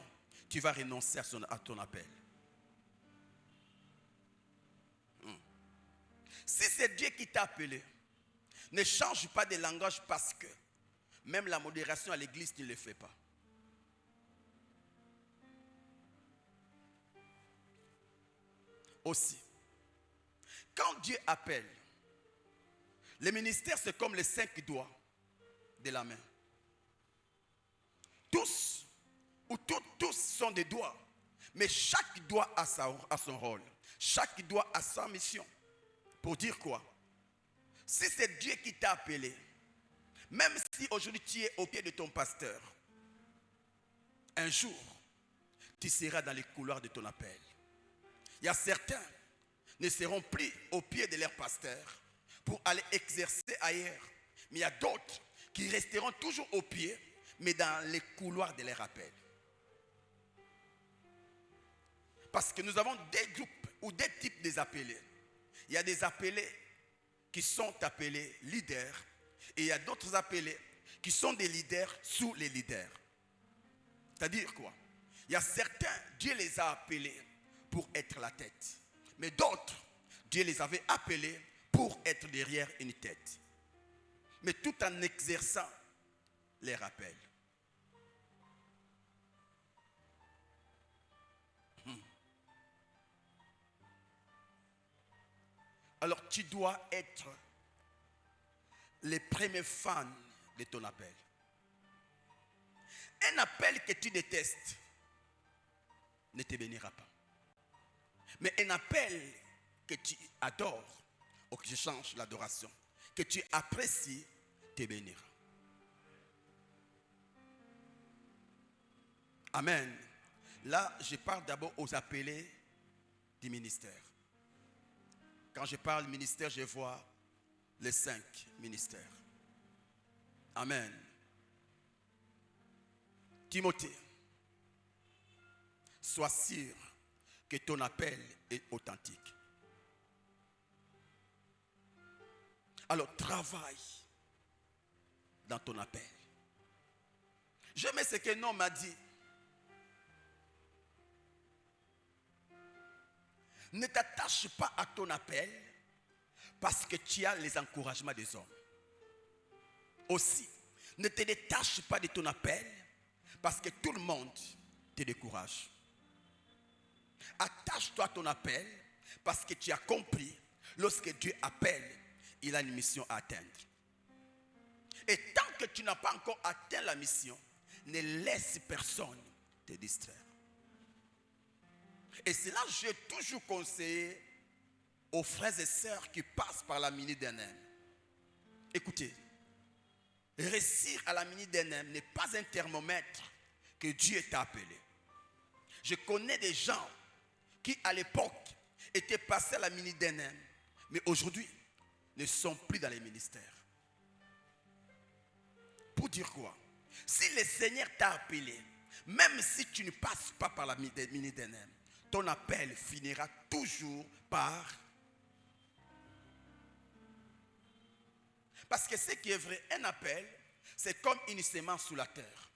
S5: tu vas renoncer à ton appel. Si c'est Dieu qui t'a appelé, ne change pas de langage parce que même la modération à l'église ne le fait pas. Aussi, quand Dieu appelle, les ministères c'est comme les 5 doigts de la main. Tous, ou tous sont des doigts, mais chaque doigt a son rôle. Chaque doigt a sa mission. Pour dire quoi? Si c'est Dieu qui t'a appelé, même si aujourd'hui tu es au pied de ton pasteur, un jour, tu seras dans les couloirs de ton appel. Il y a certains ne seront plus au pied de leur pasteur pour aller exercer ailleurs. Mais il y a d'autres qui resteront toujours au pied, mais dans les couloirs de leur appel. Parce que nous avons des groupes ou des types des appelés. Il y a des appelés qui sont appelés leaders et il y a d'autres appelés qui sont des leaders sous les leaders. C'est-à-dire quoi? Il y a certains, Dieu les a appelés pour être la tête. Mais d'autres, Dieu les avait appelés pour être derrière une tête. Mais tout en exerçant les rappels. Alors tu dois être les premiers fans de ton appel. Un appel que tu détestes ne te bénira pas. Mais un appel que tu adores, ou que je change l'adoration, que tu apprécies, te bénira. Amen. Là, je parle d'abord aux appelés du ministère. Quand je parle ministère, je vois les 5 ministères. Amen. Timothée, sois sûr que ton appel est authentique. Alors travaille dans ton appel. J'aime ce qu'un homme m'a dit. Ne t'attache pas à ton appel parce que tu as les encouragements des hommes. Aussi, ne te détache pas de ton appel parce que tout le monde te décourage. Attache-toi à ton appel parce que tu as compris, lorsque Dieu appelle, il a une mission à atteindre. Et tant que tu n'as pas encore atteint la mission, ne laisse personne te distraire. Et c'est là que j'ai toujours conseillé aux frères et sœurs qui passent par la minute d'Enem. Écoutez, réussir à la minute d'Enem n'est pas un thermomètre que Dieu t'a appelé. Je connais des gens qui à l'époque étaient passés à la minute d'Enem, mais aujourd'hui ne sont plus dans les ministères. Pour dire quoi? Si le Seigneur t'a appelé, même si tu ne passes pas par la minute d'Enem, ton appel finira toujours par... Parce que ce qui est vrai, un appel, c'est comme une semence sous la terre.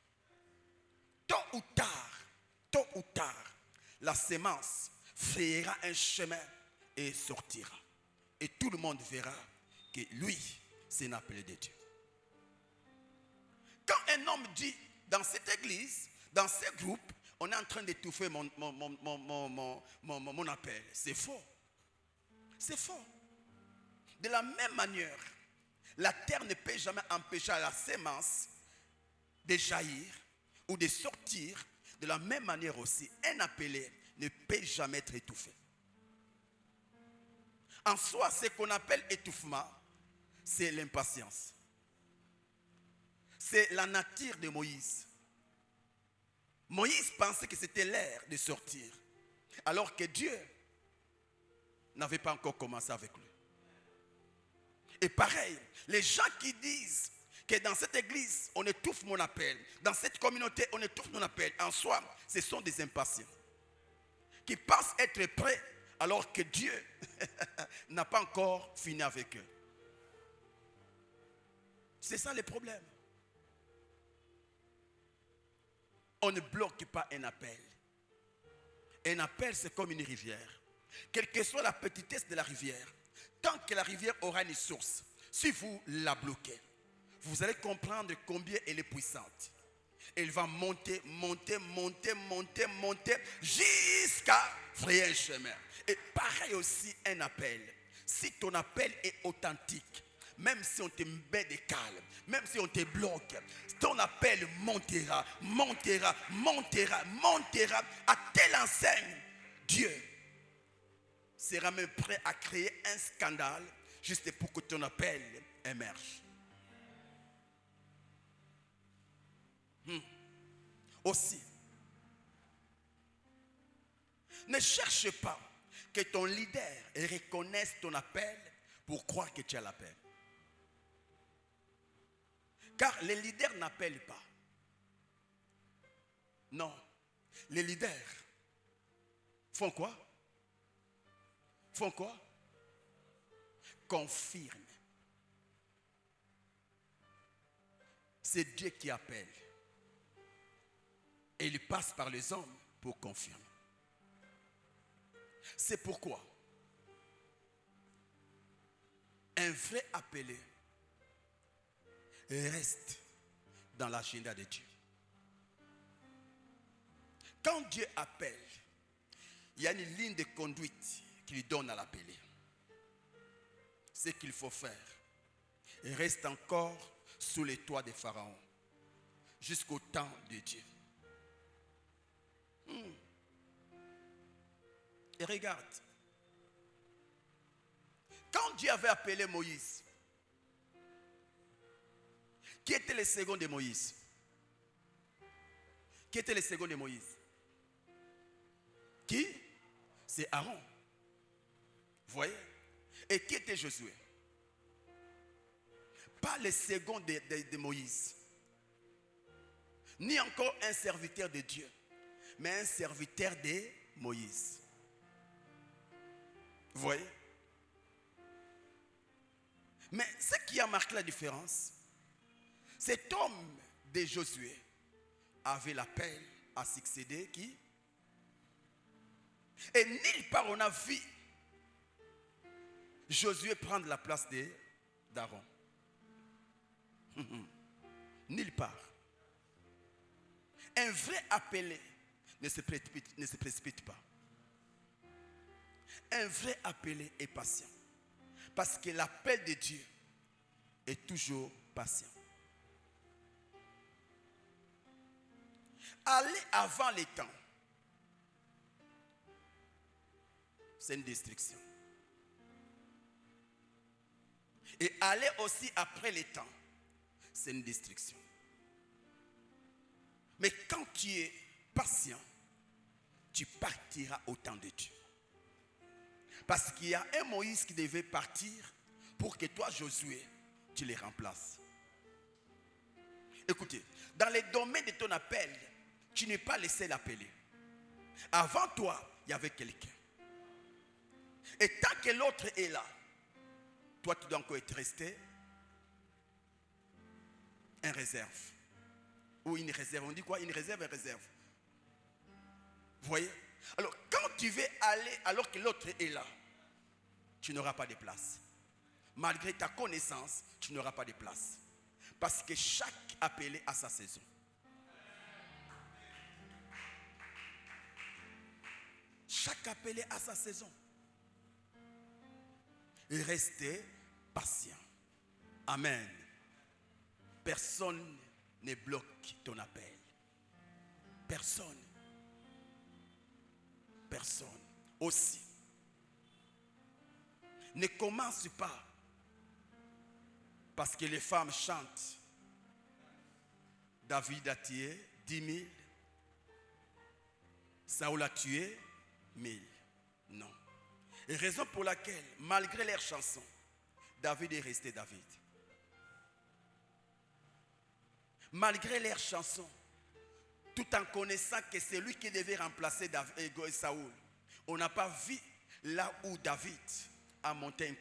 S5: Tôt ou tard, la semence fera un chemin et sortira. Et tout le monde verra que lui, c'est un appelé de Dieu. Quand un homme dit, dans cette église, dans ce groupe, on est en train d'étouffer mon appel. C'est faux. C'est faux. De la même manière, la terre ne peut jamais empêcher la sémence de jaillir ou de sortir. De la même manière aussi, un appelé ne peut jamais être étouffé. En soi, ce qu'on appelle étouffement, c'est l'impatience. C'est la nature de Moïse. Moïse pensait que c'était l'heure de sortir, alors que Dieu n'avait pas encore commencé avec lui. Et pareil, les gens qui disent que dans cette église, on étouffe mon appel, dans cette communauté, on étouffe mon appel, en soi, ce sont des impatients qui pensent être prêts alors que Dieu n'a pas encore fini avec eux. C'est ça le problème. On ne bloque pas un appel. Un appel, c'est comme une rivière. Quelle que soit la petitesse de la rivière, tant que la rivière aura une source, si vous la bloquez, vous allez comprendre combien elle est puissante. Elle va monter, monter, monter, monter, monter, jusqu'à frayer un chemin. Et pareil aussi un appel. Si ton appel est authentique, même si on te met des calmes, même si on te bloque, ton appel montera, montera, montera, montera à telle enseigne. Dieu sera même prêt à créer un scandale juste pour que ton appel émerge. Aussi, ne cherche pas que ton leader reconnaisse ton appel pour croire que tu as l'appel. Car les leaders n'appellent pas. Non. Les leaders font quoi? Font quoi? Confirment. C'est Dieu qui appelle. Et il passe par les hommes pour confirmer. C'est pourquoi un vrai appelé reste dans l'agenda de Dieu. Quand Dieu appelle, il y a une ligne de conduite qu'il donne à l'appelé. Ce qu'il faut faire. Il reste encore sous les toits de Pharaon jusqu'au temps de Dieu. Et regarde, quand Dieu avait appelé Moïse, qui était le second de Moïse? Qui était le second de Moïse? Qui? C'est Aaron. Vous voyez? Et qui était Josué? Pas le second de Moïse. Ni encore un serviteur de Dieu, mais un serviteur de Moïse. Vous voyez? Mais ce qui a marqué la différence, cet homme de Josué avait l'appel à succéder qui? Et nulle part on a vu Josué prendre la place d'Aaron. Nulle part. Un vrai appelé ne se précipite pas. Un vrai appelé est patient. Parce que l'appel de Dieu est toujours patient. Aller avant les temps, c'est une destruction. Et aller aussi après les temps, c'est une destruction. Mais quand tu es patient, tu partiras au temps de Dieu. Parce qu'il y a un Moïse qui devait partir pour que toi, Josué, tu les remplaces. Écoutez, dans les domaines de ton appel, tu n'es pas le seul appelé. Avant toi, il y avait quelqu'un. Et tant que l'autre est là, toi, tu dois encore être resté en réserve. Ou une réserve. On dit quoi? Une réserve, une réserve. Vous voyez? Alors, quand tu veux aller alors que l'autre est là, tu n'auras pas de place. Malgré ta connaissance, tu n'auras pas de place. Parce que chaque appelé a sa saison. Chaque appelé a sa saison. Et restez patient. Amen. Personne ne bloque ton appel. Personne. Personne. Aussi. Ne commence pas parce que les femmes chantent. David a tué 10 000. Saoul a tué 1000. Non. Et raison pour laquelle, malgré leurs chansons, David est resté David. Malgré leurs chansons, tout en connaissant que c'est lui qui devait remplacer Saoul, on n'a pas vu là où David a monté un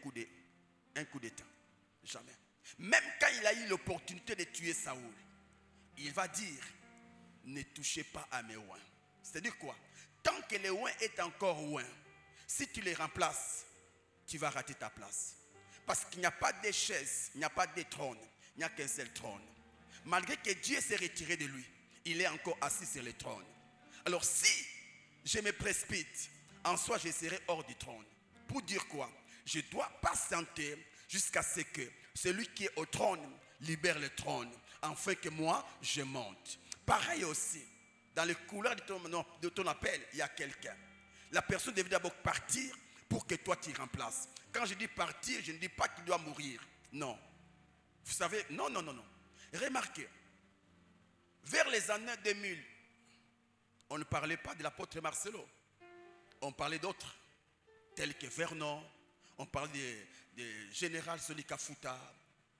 S5: coup d'état. Jamais. Même quand il a eu l'opportunité de tuer Saoul, il va dire, ne touchez pas à mes oins. C'est-à-dire quoi? Tant que les oins est encore oins, si tu les remplaces, tu vas rater ta place. Parce qu'il n'y a pas de chaises, il n'y a pas de trône, il n'y a qu'un seul trône. Malgré que Dieu s'est retiré de lui, il est encore assis sur le trône. Alors si je me précipite, en soi je serai hors du trône. Pour dire quoi? Je dois patienter jusqu'à ce que celui qui est au trône libère le trône, afin que moi je monte. Pareil aussi, dans le couloir de ton appel, il y a quelqu'un. La personne devait d'abord partir pour que toi tu remplaces. Quand je dis partir, je ne dis pas qu'il doit mourir. Non. Vous savez, non. Remarquez, vers les années 2000, on ne parlait pas de l'apôtre Marcelo. On parlait d'autres, tels que Vernon, on parlait de général Sonika Fouta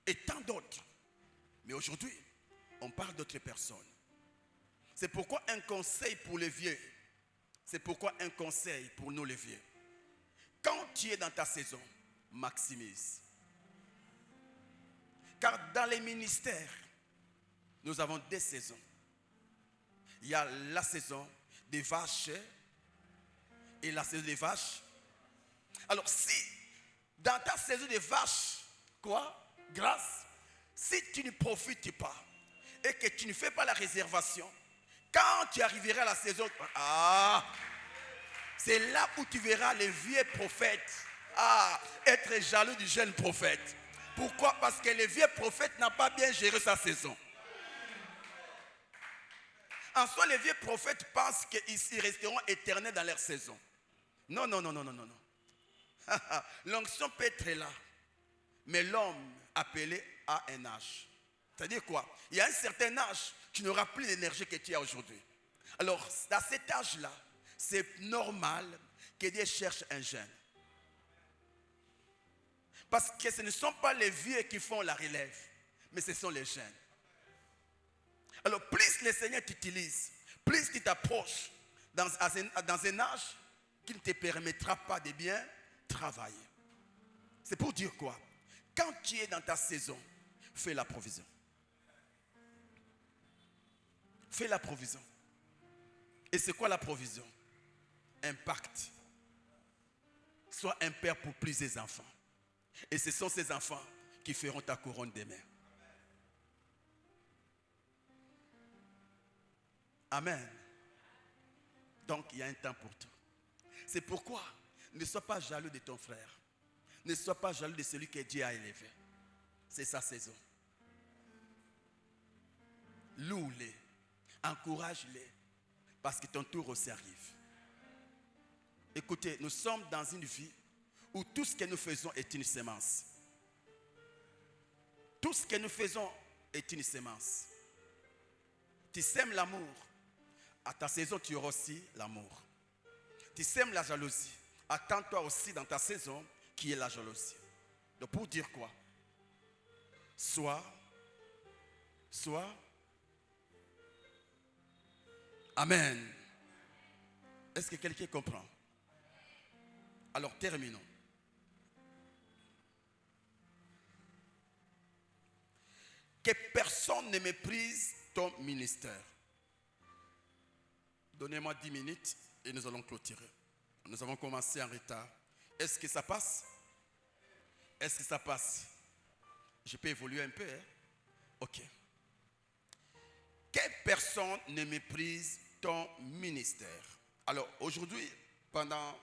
S5: et tant d'autres. Mais aujourd'hui, on parle d'autres personnes. C'est pourquoi un conseil pour les vieux, c'est pourquoi un conseil pour nous les vieux. Quand tu es dans ta saison, maximise. Car dans les ministères, nous avons des saisons. Il y a la saison des vaches et la saison des vaches. Alors si, dans ta saison des vaches, grâce, si tu ne profites pas et que tu ne fais pas la réservation, quand tu arriveras à la saison, c'est là où tu verras les vieux prophètes être jaloux du jeune prophète. Pourquoi? Parce que le vieux prophète n'a pas bien géré sa saison. En soi, les vieux prophètes pensent qu'ils resteront éternels dans leur saison. Non. L'onction peut être là, mais l'homme appelé à un âge. C'est-à-dire quoi? Il y a un certain âge, tu n'auras plus l'énergie que tu as aujourd'hui. Alors, dans cet âge-là, c'est normal que Dieu cherche un jeune. Parce que ce ne sont pas les vieux qui font la relève, mais ce sont les jeunes. Alors, plus le Seigneur t'utilise, plus tu t'approches dans un âge qui ne te permettra pas de bien travailler. C'est pour dire quoi? Quand tu es dans ta saison, fais la provision. Fais la provision. Et c'est quoi la provision? Un pacte. Sois un père pour plusieurs enfants. Et ce sont ces enfants qui feront ta couronne demain. Amen. Donc il y a un temps pour tout. C'est pourquoi ne sois pas jaloux de ton frère. Ne sois pas jaloux de celui que Dieu a élevé. C'est sa saison. Loue-les. Encourage-les. Parce que ton tour aussi arrive. Écoutez, nous sommes dans une vie où tout ce que nous faisons est une sémence. Tout ce que nous faisons est une sémence. Tu sèmes l'amour. À ta saison, tu auras aussi l'amour. Tu sèmes la jalousie. Attends-toi aussi dans ta saison qui est la jalousie. Donc pour dire quoi? Sois. Amen. Est-ce que quelqu'un comprend? Alors terminons. Que personne ne méprise ton ministère. Donnez-moi 10 minutes et nous allons clôturer. Nous avons commencé en retard. Est-ce que ça passe? Est-ce que ça passe? Je peux évoluer un peu, hein? Ok. Que personne ne méprise ton ministère. Alors aujourd'hui, pendant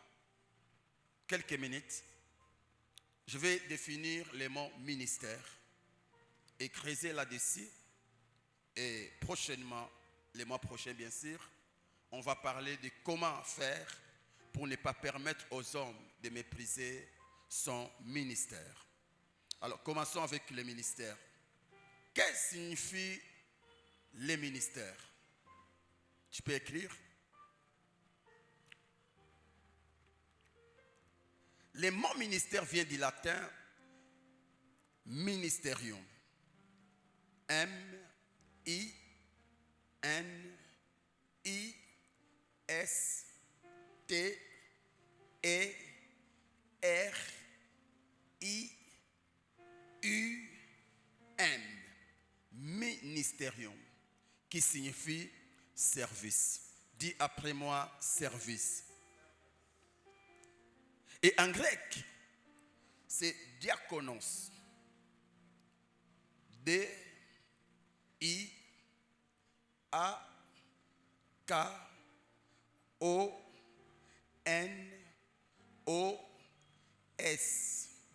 S5: quelques minutes, je vais définir les mots ministère et creuser là-dessus. Et prochainement, les mois prochains bien sûr, on va parler de comment faire pour ne pas permettre aux hommes de mépriser son ministère. Alors commençons avec le ministère. Qu'est-ce que signifie le ministère? Tu peux écrire. Le mot ministère vient du latin ministerium. M-I-N-I-S-T-E-R-I-U-M. Ministerium. Qui signifie service. Dis après moi, service. Et en grec, c'est diakonos. D-I-A-K-O-N-O-S.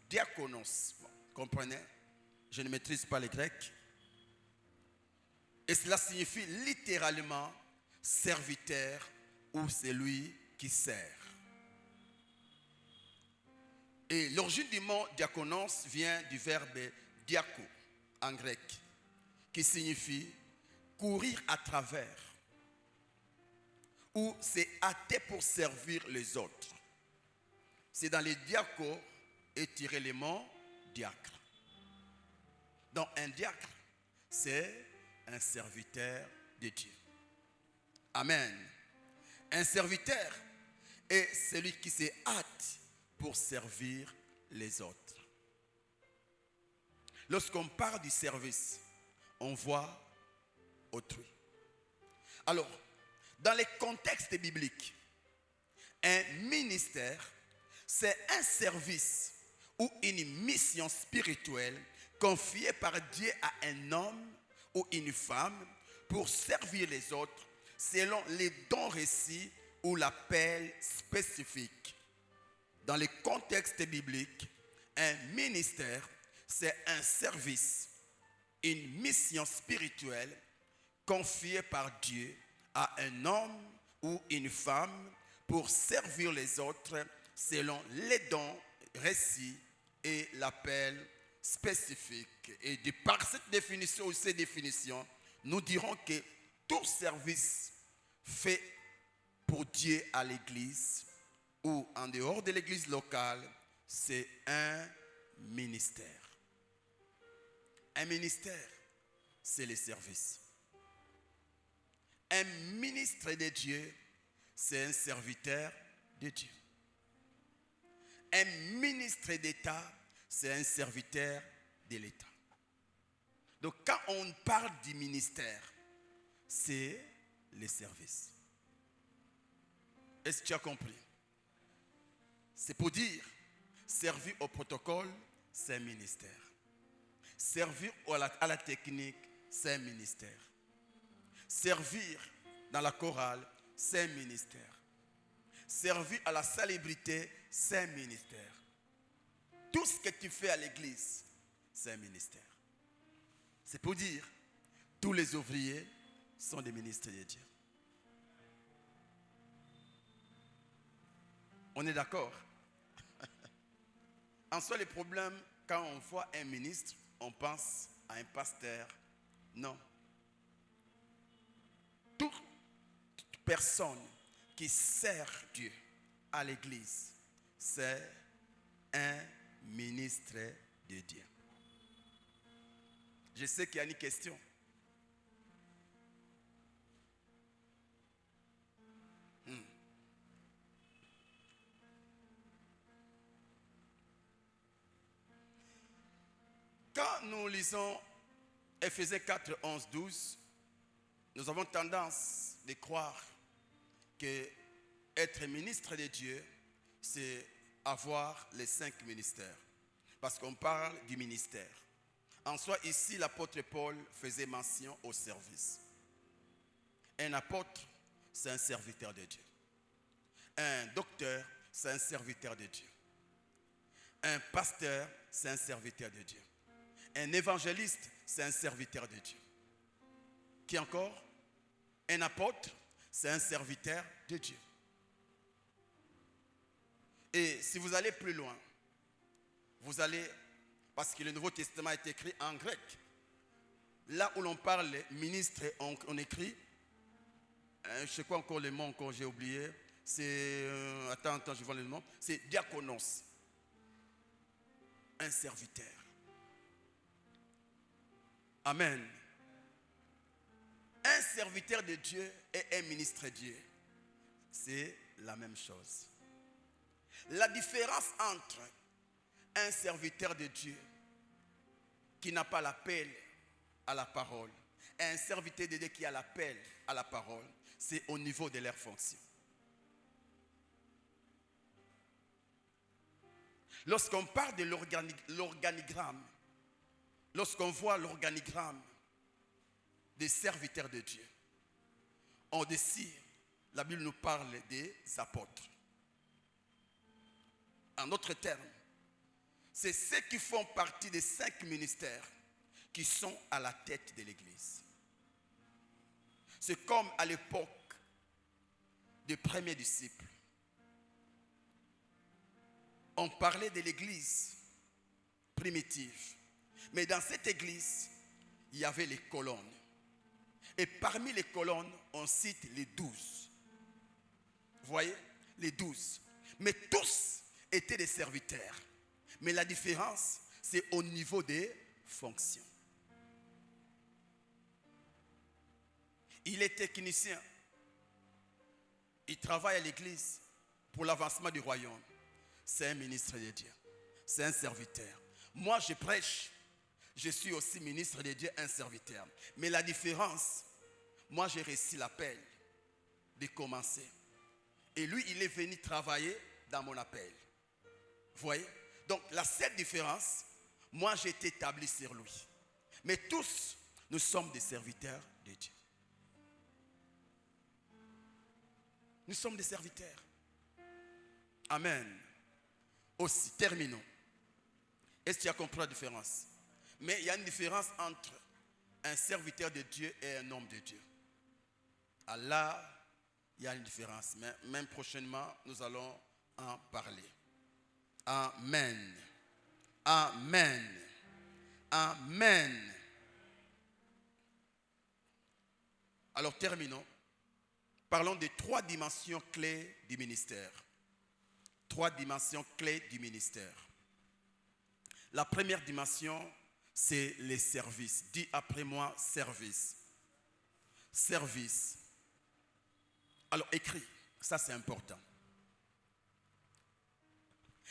S5: Diakonos. Bon, comprenez? Je ne maîtrise pas le grec. Et cela signifie littéralement serviteur ou celui qui sert. Et l'origine du mot diakonos vient du verbe diako en grec, qui signifie courir à travers ou c'est hâter pour servir les autres. C'est dans les diakos et tirer le mot diacre. Donc un diacre, c'est un serviteur de Dieu. Amen. Un serviteur est celui qui se hâte pour servir les autres. Lorsqu'on parle du service, on voit autrui. Alors, dans les contextes bibliques, un ministère, c'est un service ou une mission spirituelle confiée par Dieu à un homme ou une femme pour servir les autres selon les dons reçus ou l'appel spécifique. Dans le contexte biblique, un ministère, c'est un service, une mission spirituelle confiée par Dieu à un homme ou une femme pour servir les autres selon les dons reçus et l'appel spécifique. Et de par cette définition ou ces définitions, nous dirons que tout service fait pour Dieu à l'église ou en dehors de l'église locale, c'est un ministère. Un ministère, c'est le service. Un ministre de Dieu, c'est un serviteur de Dieu. Un ministre d'État, c'est un serviteur de l'État. Donc quand on parle du ministère, c'est le service. Est-ce que tu as compris? C'est pour dire, servir au protocole, c'est un ministère. Servir à la technique, c'est un ministère. Servir dans la chorale, c'est un ministère. Servir à la célébrité, c'est un ministère. Tout ce que tu fais à l'église, c'est un ministère. C'est pour dire, tous les ouvriers sont des ministres de Dieu. On est d'accord? En soi, le problème, quand on voit un ministre, on pense à un pasteur. Non. Toute personne qui sert Dieu à l'église, c'est un ministre de Dieu. Je sais qu'il y a une question. Quand nous lisons Éphésiens 4, 11, 12, nous avons tendance de croire que être ministre de Dieu, c'est avoir les 5 ministères. Parce qu'on parle du ministère. En soi, ici, l'apôtre Paul faisait mention au service. Un apôtre, c'est un serviteur de Dieu. Un docteur, c'est un serviteur de Dieu. Un pasteur, c'est un serviteur de Dieu. Un évangéliste, c'est un serviteur de Dieu. Qui encore? Un apôtre, c'est un serviteur de Dieu. Et si vous allez plus loin, vous allez, parce que le Nouveau Testament est écrit en grec. Là où l'on parle ministre, on écrit, je sais quoi encore le mot encore j'ai oublié, c'est, attends, je vois le nom, c'est diakonos. Un serviteur. Amen. Un serviteur de Dieu et un ministre de Dieu, c'est la même chose. La différence entre un serviteur de Dieu qui n'a pas l'appel à la parole, et un serviteur de Dieu qui a l'appel à la parole, c'est au niveau de leur fonction. Lorsqu'on parle de l'organigramme, lorsqu'on voit l'organigramme des serviteurs de Dieu, on décide, la Bible nous parle des apôtres. En d'autres termes, c'est ceux qui font partie des 5 ministères qui sont à la tête de l'Église. C'est comme à l'époque des premiers disciples. On parlait de l'Église primitive. Mais dans cette Église, il y avait les colonnes. Et parmi les colonnes, on cite les 12. Vous voyez? Les 12. Mais tous étaient des serviteurs. Mais la différence, c'est au niveau des fonctions. Il est technicien. Il travaille à l'église pour l'avancement du royaume. C'est un ministre de Dieu. C'est un serviteur. Moi, je prêche. Je suis aussi ministre de Dieu, un serviteur. Mais la différence, moi, j'ai reçu l'appel de commencer. Et lui, il est venu travailler dans mon appel. Vous voyez? Donc, la seule différence, moi, j'ai été établi sur lui. Mais tous, nous sommes des serviteurs de Dieu. Nous sommes des serviteurs. Amen. Aussi, terminons. Est-ce que tu as compris la différence? Mais il y a une différence entre un serviteur de Dieu et un homme de Dieu. Allah, il y a une différence. Mais même prochainement, nous allons en parler. Amen. Amen. Amen. Alors terminons. Parlons des 3 dimensions clés du ministère. 3 dimensions clés du ministère. La première dimension, c'est les services. Dis après moi, service. Service. Alors écris, ça c'est important.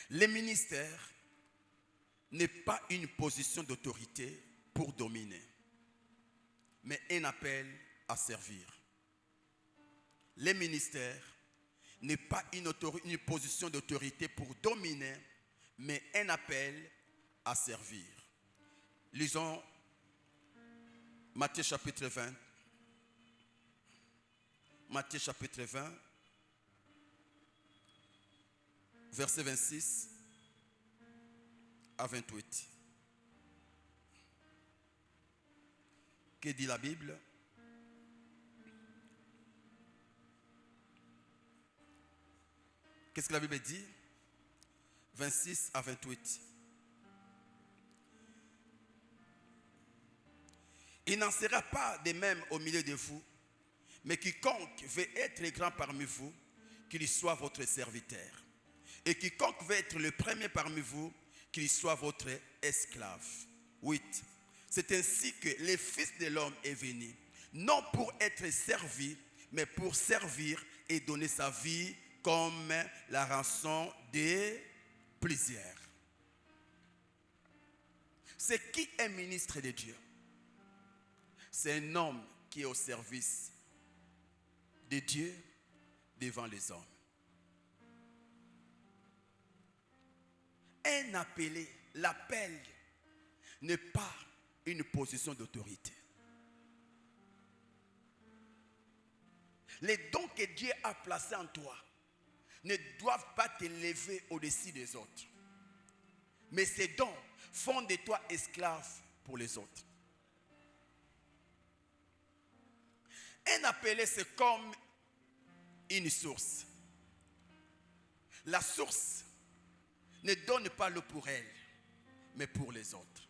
S5: Le ministère n'est pas une position d'autorité pour dominer, mais un appel à servir. Le ministère n'est pas une position d'autorité pour dominer, mais un appel à servir. Lisons Matthieu chapitre 20. Matthieu chapitre 20, verset 26 à 28. Que dit la Bible? Qu'est-ce que la Bible dit? 26 à 28. Il n'en sera pas de même au milieu de vous, mais quiconque veut être grand parmi vous, qu'il soit votre serviteur. Et quiconque veut être le premier parmi vous, qu'il soit votre esclave. 8. C'est ainsi que le Fils de l'homme est venu, non pour être servi, mais pour servir et donner sa vie comme la rançon de plusieurs. C'est qui est ministre de Dieu? C'est un homme qui est au service de Dieu devant les hommes. Un appelé, l'appel n'est pas une position d'autorité. Les dons que Dieu a placés en toi ne doivent pas t'élever au-dessus des autres. Mais ces dons font de toi esclave pour les autres. Un appelé, c'est comme une source. La source ne donne pas l'eau pour elle, mais pour les autres.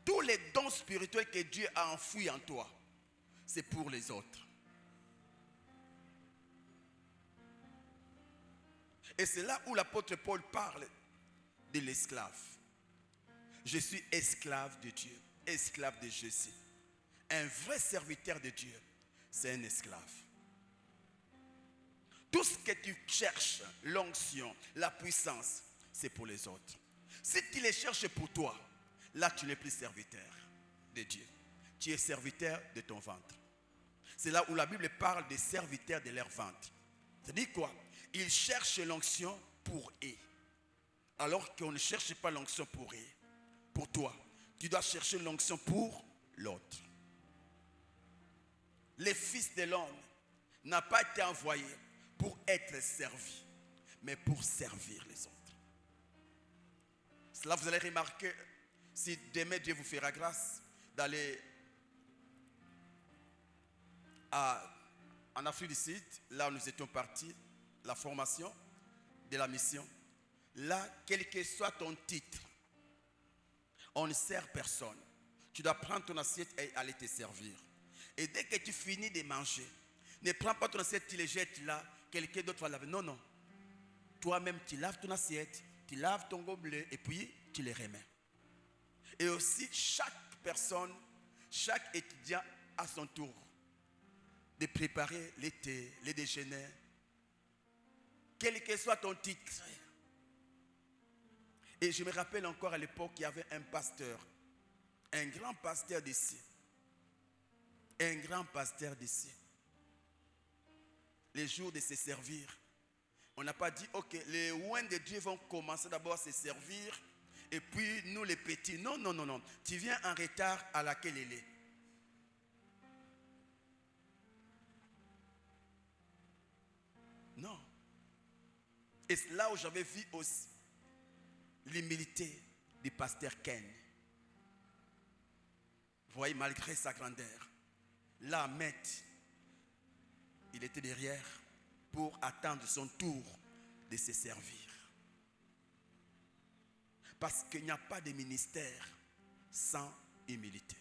S5: Tous les dons spirituels que Dieu a enfouis en toi, c'est pour les autres. Et c'est là où l'apôtre Paul parle de l'esclave. Je suis esclave de Dieu, esclave de Jésus. Un vrai serviteur de Dieu, c'est un esclave. Tout ce que tu cherches, l'onction, la puissance, c'est pour les autres. Si tu les cherches pour toi, là tu n'es plus serviteur de Dieu. tu es serviteur de ton ventre. C'est là où la Bible parle des serviteurs de leur ventre. C'est-à-dire quoi? Ils cherchent l'onction pour eux. Alors qu'on ne cherche pas l'onction pour eux. Pour toi, tu dois chercher l'onction pour l'autre. Le Fils de l'homme n'a pas été envoyé pour être servi, mais pour servir les autres. Cela, vous allez remarquer, si demain Dieu vous fera grâce d'aller en Afrique du Sud, là où nous étions partis, la formation de la mission. Là, quel que soit ton titre, on ne sert personne. Tu dois prendre ton assiette et aller te servir. Et dès que tu finis de manger, ne prends pas ton assiette, tu les jettes là, quelqu'un d'autre va laver. Non, non. Toi-même, tu laves ton assiette, tu laves ton gobelet et puis tu les remets. Et aussi, chaque personne, chaque étudiant a son tour de préparer les thés, les déjeuners, quel que soit ton titre. Et je me rappelle encore à l'époque, il y avait un pasteur, un grand pasteur d'ici. Un grand pasteur d'ici. Les jours de se servir, on n'a pas dit, ok, les oins de Dieu vont commencer d'abord à se servir, et puis nous les petits. Non, non, non, non. Tu viens en retard à laquelle elle est. Non. Et c'est là où j'avais vu aussi l'humilité du pasteur Ken. Vous voyez, malgré sa grandeur, là, maître, il était derrière pour attendre son tour de se servir. Parce qu'il n'y a pas de ministère sans humilité.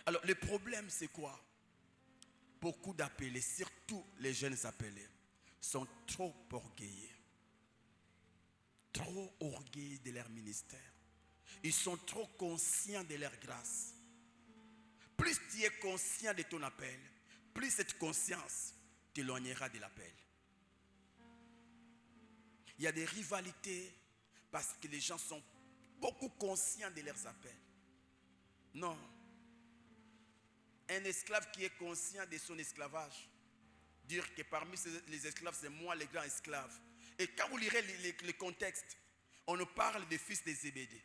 S5: Alors, le problème, c'est quoi? Beaucoup d'appelés, surtout les jeunes appelés, sont trop orgueilleux. Trop orgueilleux de leur ministère. Ils sont trop conscients de leur grâce. Plus tu es conscient de ton appel, plus cette conscience t'éloignera de l'appel. Il y a des rivalités parce que les gens sont beaucoup conscients de leurs appels. Non. Un esclave qui est conscient de son esclavage, dire que parmi les esclaves, c'est moi le grand esclave. Et quand vous lirez le contexte, on nous parle des fils de Zébédée.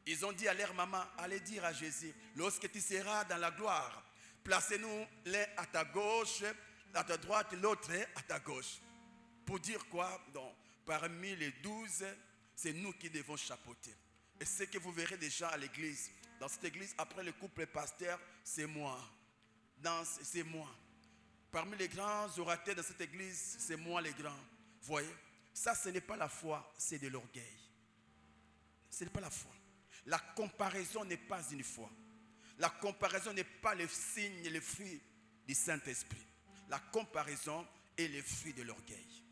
S5: Ils ont dit à leur maman, allez dire à Jésus, lorsque tu seras dans la gloire, placez-nous l'un à ta gauche, à ta droite, l'autre à ta gauche. Pour dire quoi? Donc, parmi les 12, c'est nous qui devons chapeauter. Et ce que vous verrez déjà à l'église, dans cette église, après le couple pasteur, c'est moi. C'est moi. Parmi les grands orateurs de cette église, c'est moi les grands. Vous voyez? Ça, ce n'est pas la foi, c'est de l'orgueil. Ce n'est pas la foi. La comparaison n'est pas une foi. La comparaison n'est pas le signe et le fruit du Saint-Esprit. La comparaison est le fruit de l'orgueil.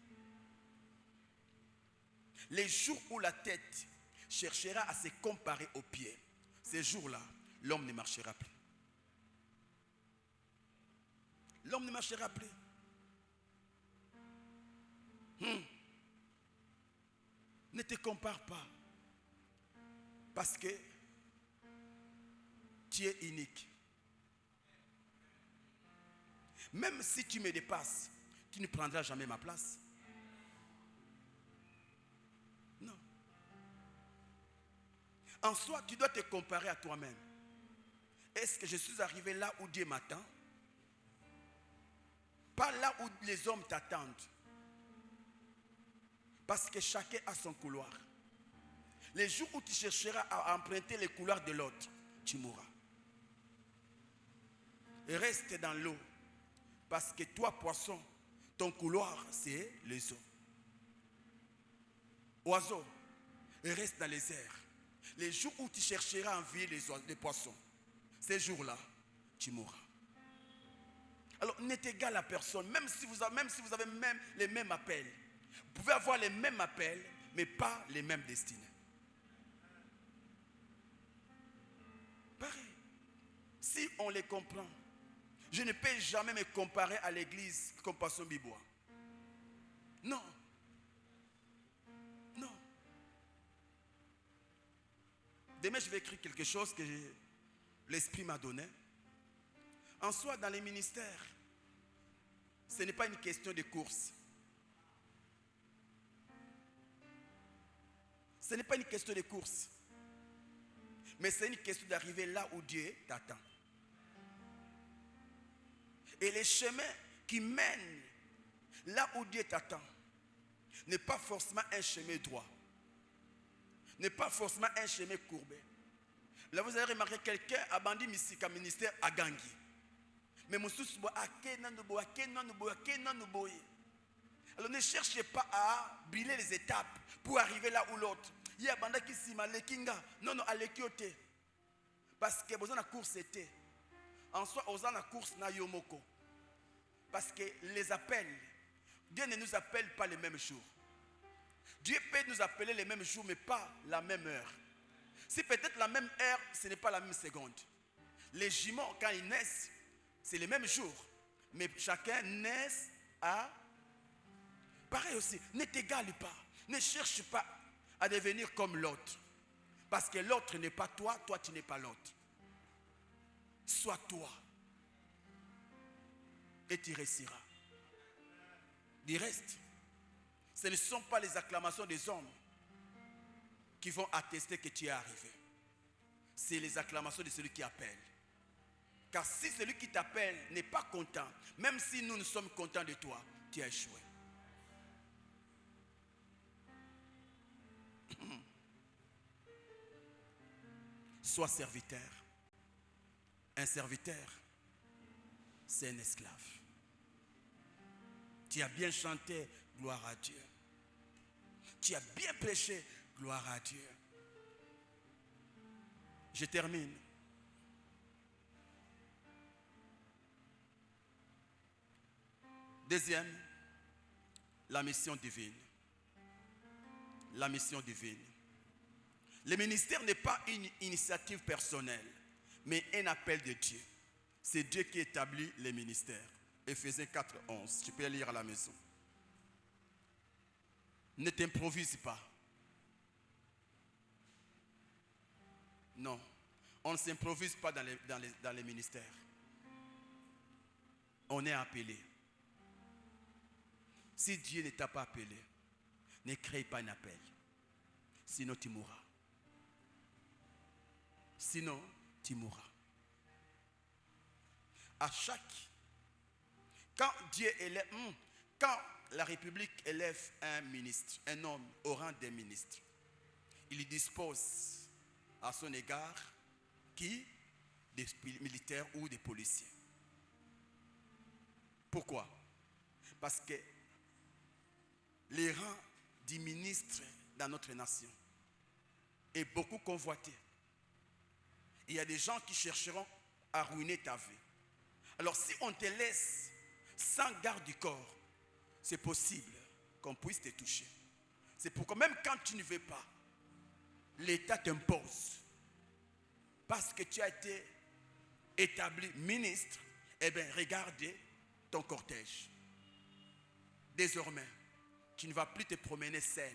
S5: Les jours où la tête cherchera à se comparer aux pieds, ces jours-là, l'homme ne marchera plus. L'homme ne marchera plus. Ne te compare pas. Parce que tu es unique. Même si tu me dépasses, tu ne prendras jamais ma place. Non. En soi, tu dois te comparer à toi-même. Est-ce que je suis arrivé là où Dieu m'attend? Pas là où les hommes t'attendent. Parce que chacun a son couloir. Les jours où tu chercheras à emprunter les couloirs de l'autre, tu mourras. Et reste dans l'eau. Parce que toi, poisson, ton couloir, c'est les eaux. Oiseau, reste dans les airs. Les jours où tu chercheras à envier les poissons, ces jours-là, tu mourras. Alors, n'êtes égal à personne, même si vous avez même les mêmes appels. Vous pouvez avoir les mêmes appels, mais pas les mêmes destinées. Pareil. Si on les comprend, je ne peux jamais me comparer à l'église comme Pasteur Bibois. Non. Non. Demain, je vais écrire quelque chose que l'Esprit m'a donné. En soi, dans les ministères, ce n'est pas une question de course. Ce n'est pas une question de course. Mais c'est une question d'arriver là où Dieu t'attend. Et les chemins qui mènent là où Dieu t'attend n'est pas forcément un chemin droit. N'est pas forcément un chemin courbé. Là, vous allez remarquer quelqu'un a bandit un ministère à Gangui. Mais alors ne cherchez pas à brûler les étapes pour arriver là où l'autre. Il y a banda qui s'y mal kinga. Non, non, à l'équioté. Parce que besoin de course était. En soi, besoin de course na yomoko. Parce que les appels, Dieu ne nous appelle pas les mêmes jours. Dieu peut nous appeler les mêmes jours, mais pas la même heure. Si peut-être la même heure, ce n'est pas la même seconde. Les jumeaux, quand ils naissent, c'est les mêmes jours. Mais chacun naît à... Pareil aussi, ne t'égale pas. Ne cherche pas à devenir comme l'autre. Parce que l'autre n'est pas toi, toi tu n'es pas l'autre. Sois toi. Et tu réussiras. Du reste, ce ne sont pas les acclamations des hommes qui vont attester que tu es arrivé. C'est les acclamations de celui qui appelle. Car si celui qui t'appelle n'est pas content, même si nous sommes contents de toi, tu as échoué. Sois serviteur. Un serviteur, c'est un esclave. Tu as bien chanté, gloire à Dieu. Tu as bien prêché, gloire à Dieu. Je termine. Deuxième, la mission divine. La mission divine. Le ministère n'est pas une initiative personnelle, mais un appel de Dieu. C'est Dieu qui établit les ministères. Éphésiens 4, 11. Tu peux lire à la maison. Ne t'improvise pas. Non. On ne s'improvise pas dans les ministères. On est appelé. Si Dieu ne t'a pas appelé, ne crée pas un appel. Sinon tu mourras. Sinon tu mourras. À chaque... Quand Dieu élève... Quand la République élève un ministre, un homme au rang des ministres, il dispose à son égard qui? Des militaires ou des policiers. Pourquoi? Parce que les rangs du ministre dans notre nation est beaucoup convoité. Il y a des gens qui chercheront à ruiner ta vie. Alors si on te laisse sans garde du corps, c'est possible qu'on puisse te toucher. C'est pourquoi même quand tu ne veux pas, l'État t'impose. Parce que tu as été établi ministre, eh bien regardez ton cortège. Désormais, tu ne vas plus te promener seul.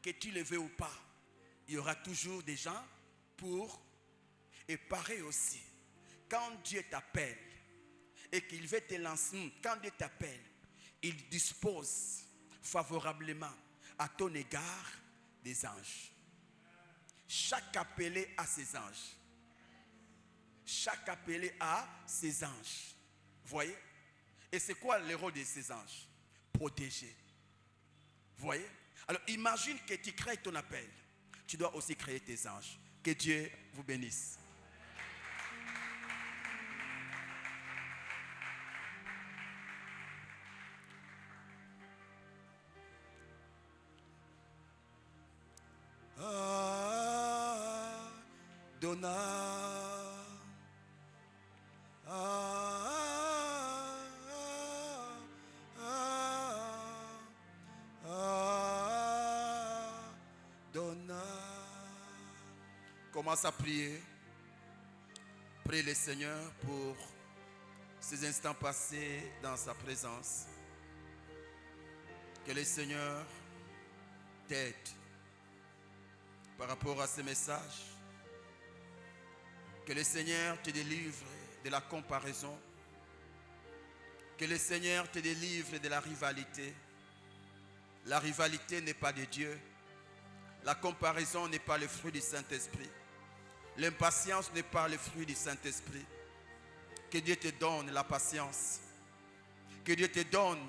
S5: Que tu le veux ou pas, il y aura toujours des gens pour... Et pareil aussi, quand Dieu t'appelle et qu'il veut te lancer, quand Dieu t'appelle, il dispose favorablement à ton égard des anges. Chaque appelé a ses anges. Chaque appelé a ses anges. Voyez? Et c'est quoi le rôle de ces anges? Protéger. Voyez? Alors imagine que tu crées ton appel. Tu dois aussi créer tes anges. Que Dieu vous bénisse. Commence à prier. Prie le Seigneur pour ces instants passés dans sa présence. Que le Seigneur t'aide par rapport à ces messages. Que le Seigneur te délivre de la comparaison. Que le Seigneur te délivre de la rivalité. La rivalité n'est pas de Dieu. La comparaison n'est pas le fruit du Saint-Esprit. L'impatience n'est pas le fruit du Saint-Esprit. Que Dieu te donne la patience. Que Dieu te donne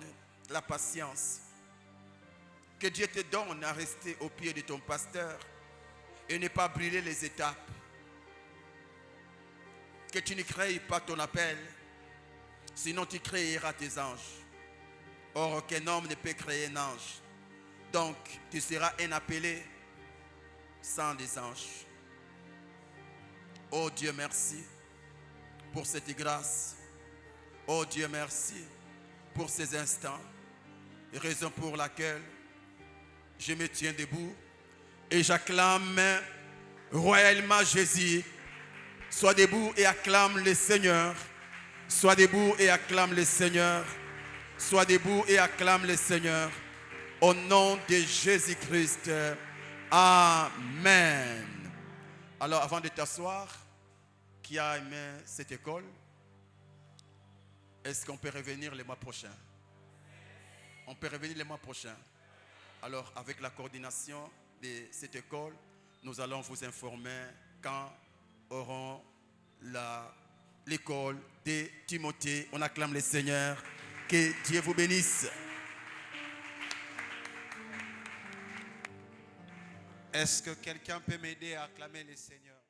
S5: la patience. Que Dieu te donne à rester au pied de ton pasteur et ne pas brûler les étapes. Que tu ne crées pas ton appel, sinon tu créeras tes anges. Or, aucun homme ne peut créer un ange. Donc, tu seras un appelé sans des anges. Oh Dieu, merci pour cette grâce. Oh Dieu, merci pour ces instants. Raison pour laquelle je me tiens debout et j'acclame royalement Jésus. Sois debout et acclame le Seigneur. Sois debout et acclame le Seigneur. Sois debout et acclame le Seigneur. Au nom de Jésus-Christ. Amen. Alors avant de t'asseoir, qui a aimé cette école? Est-ce qu'on peut revenir le mois prochain? On peut revenir le mois prochain. Alors avec la coordination de cette école, nous allons vous informer quand auront l'école de Timothée. On acclame le Seigneur. Que Dieu vous bénisse.
S4: Est-ce que quelqu'un peut m'aider à acclamer le Seigneur?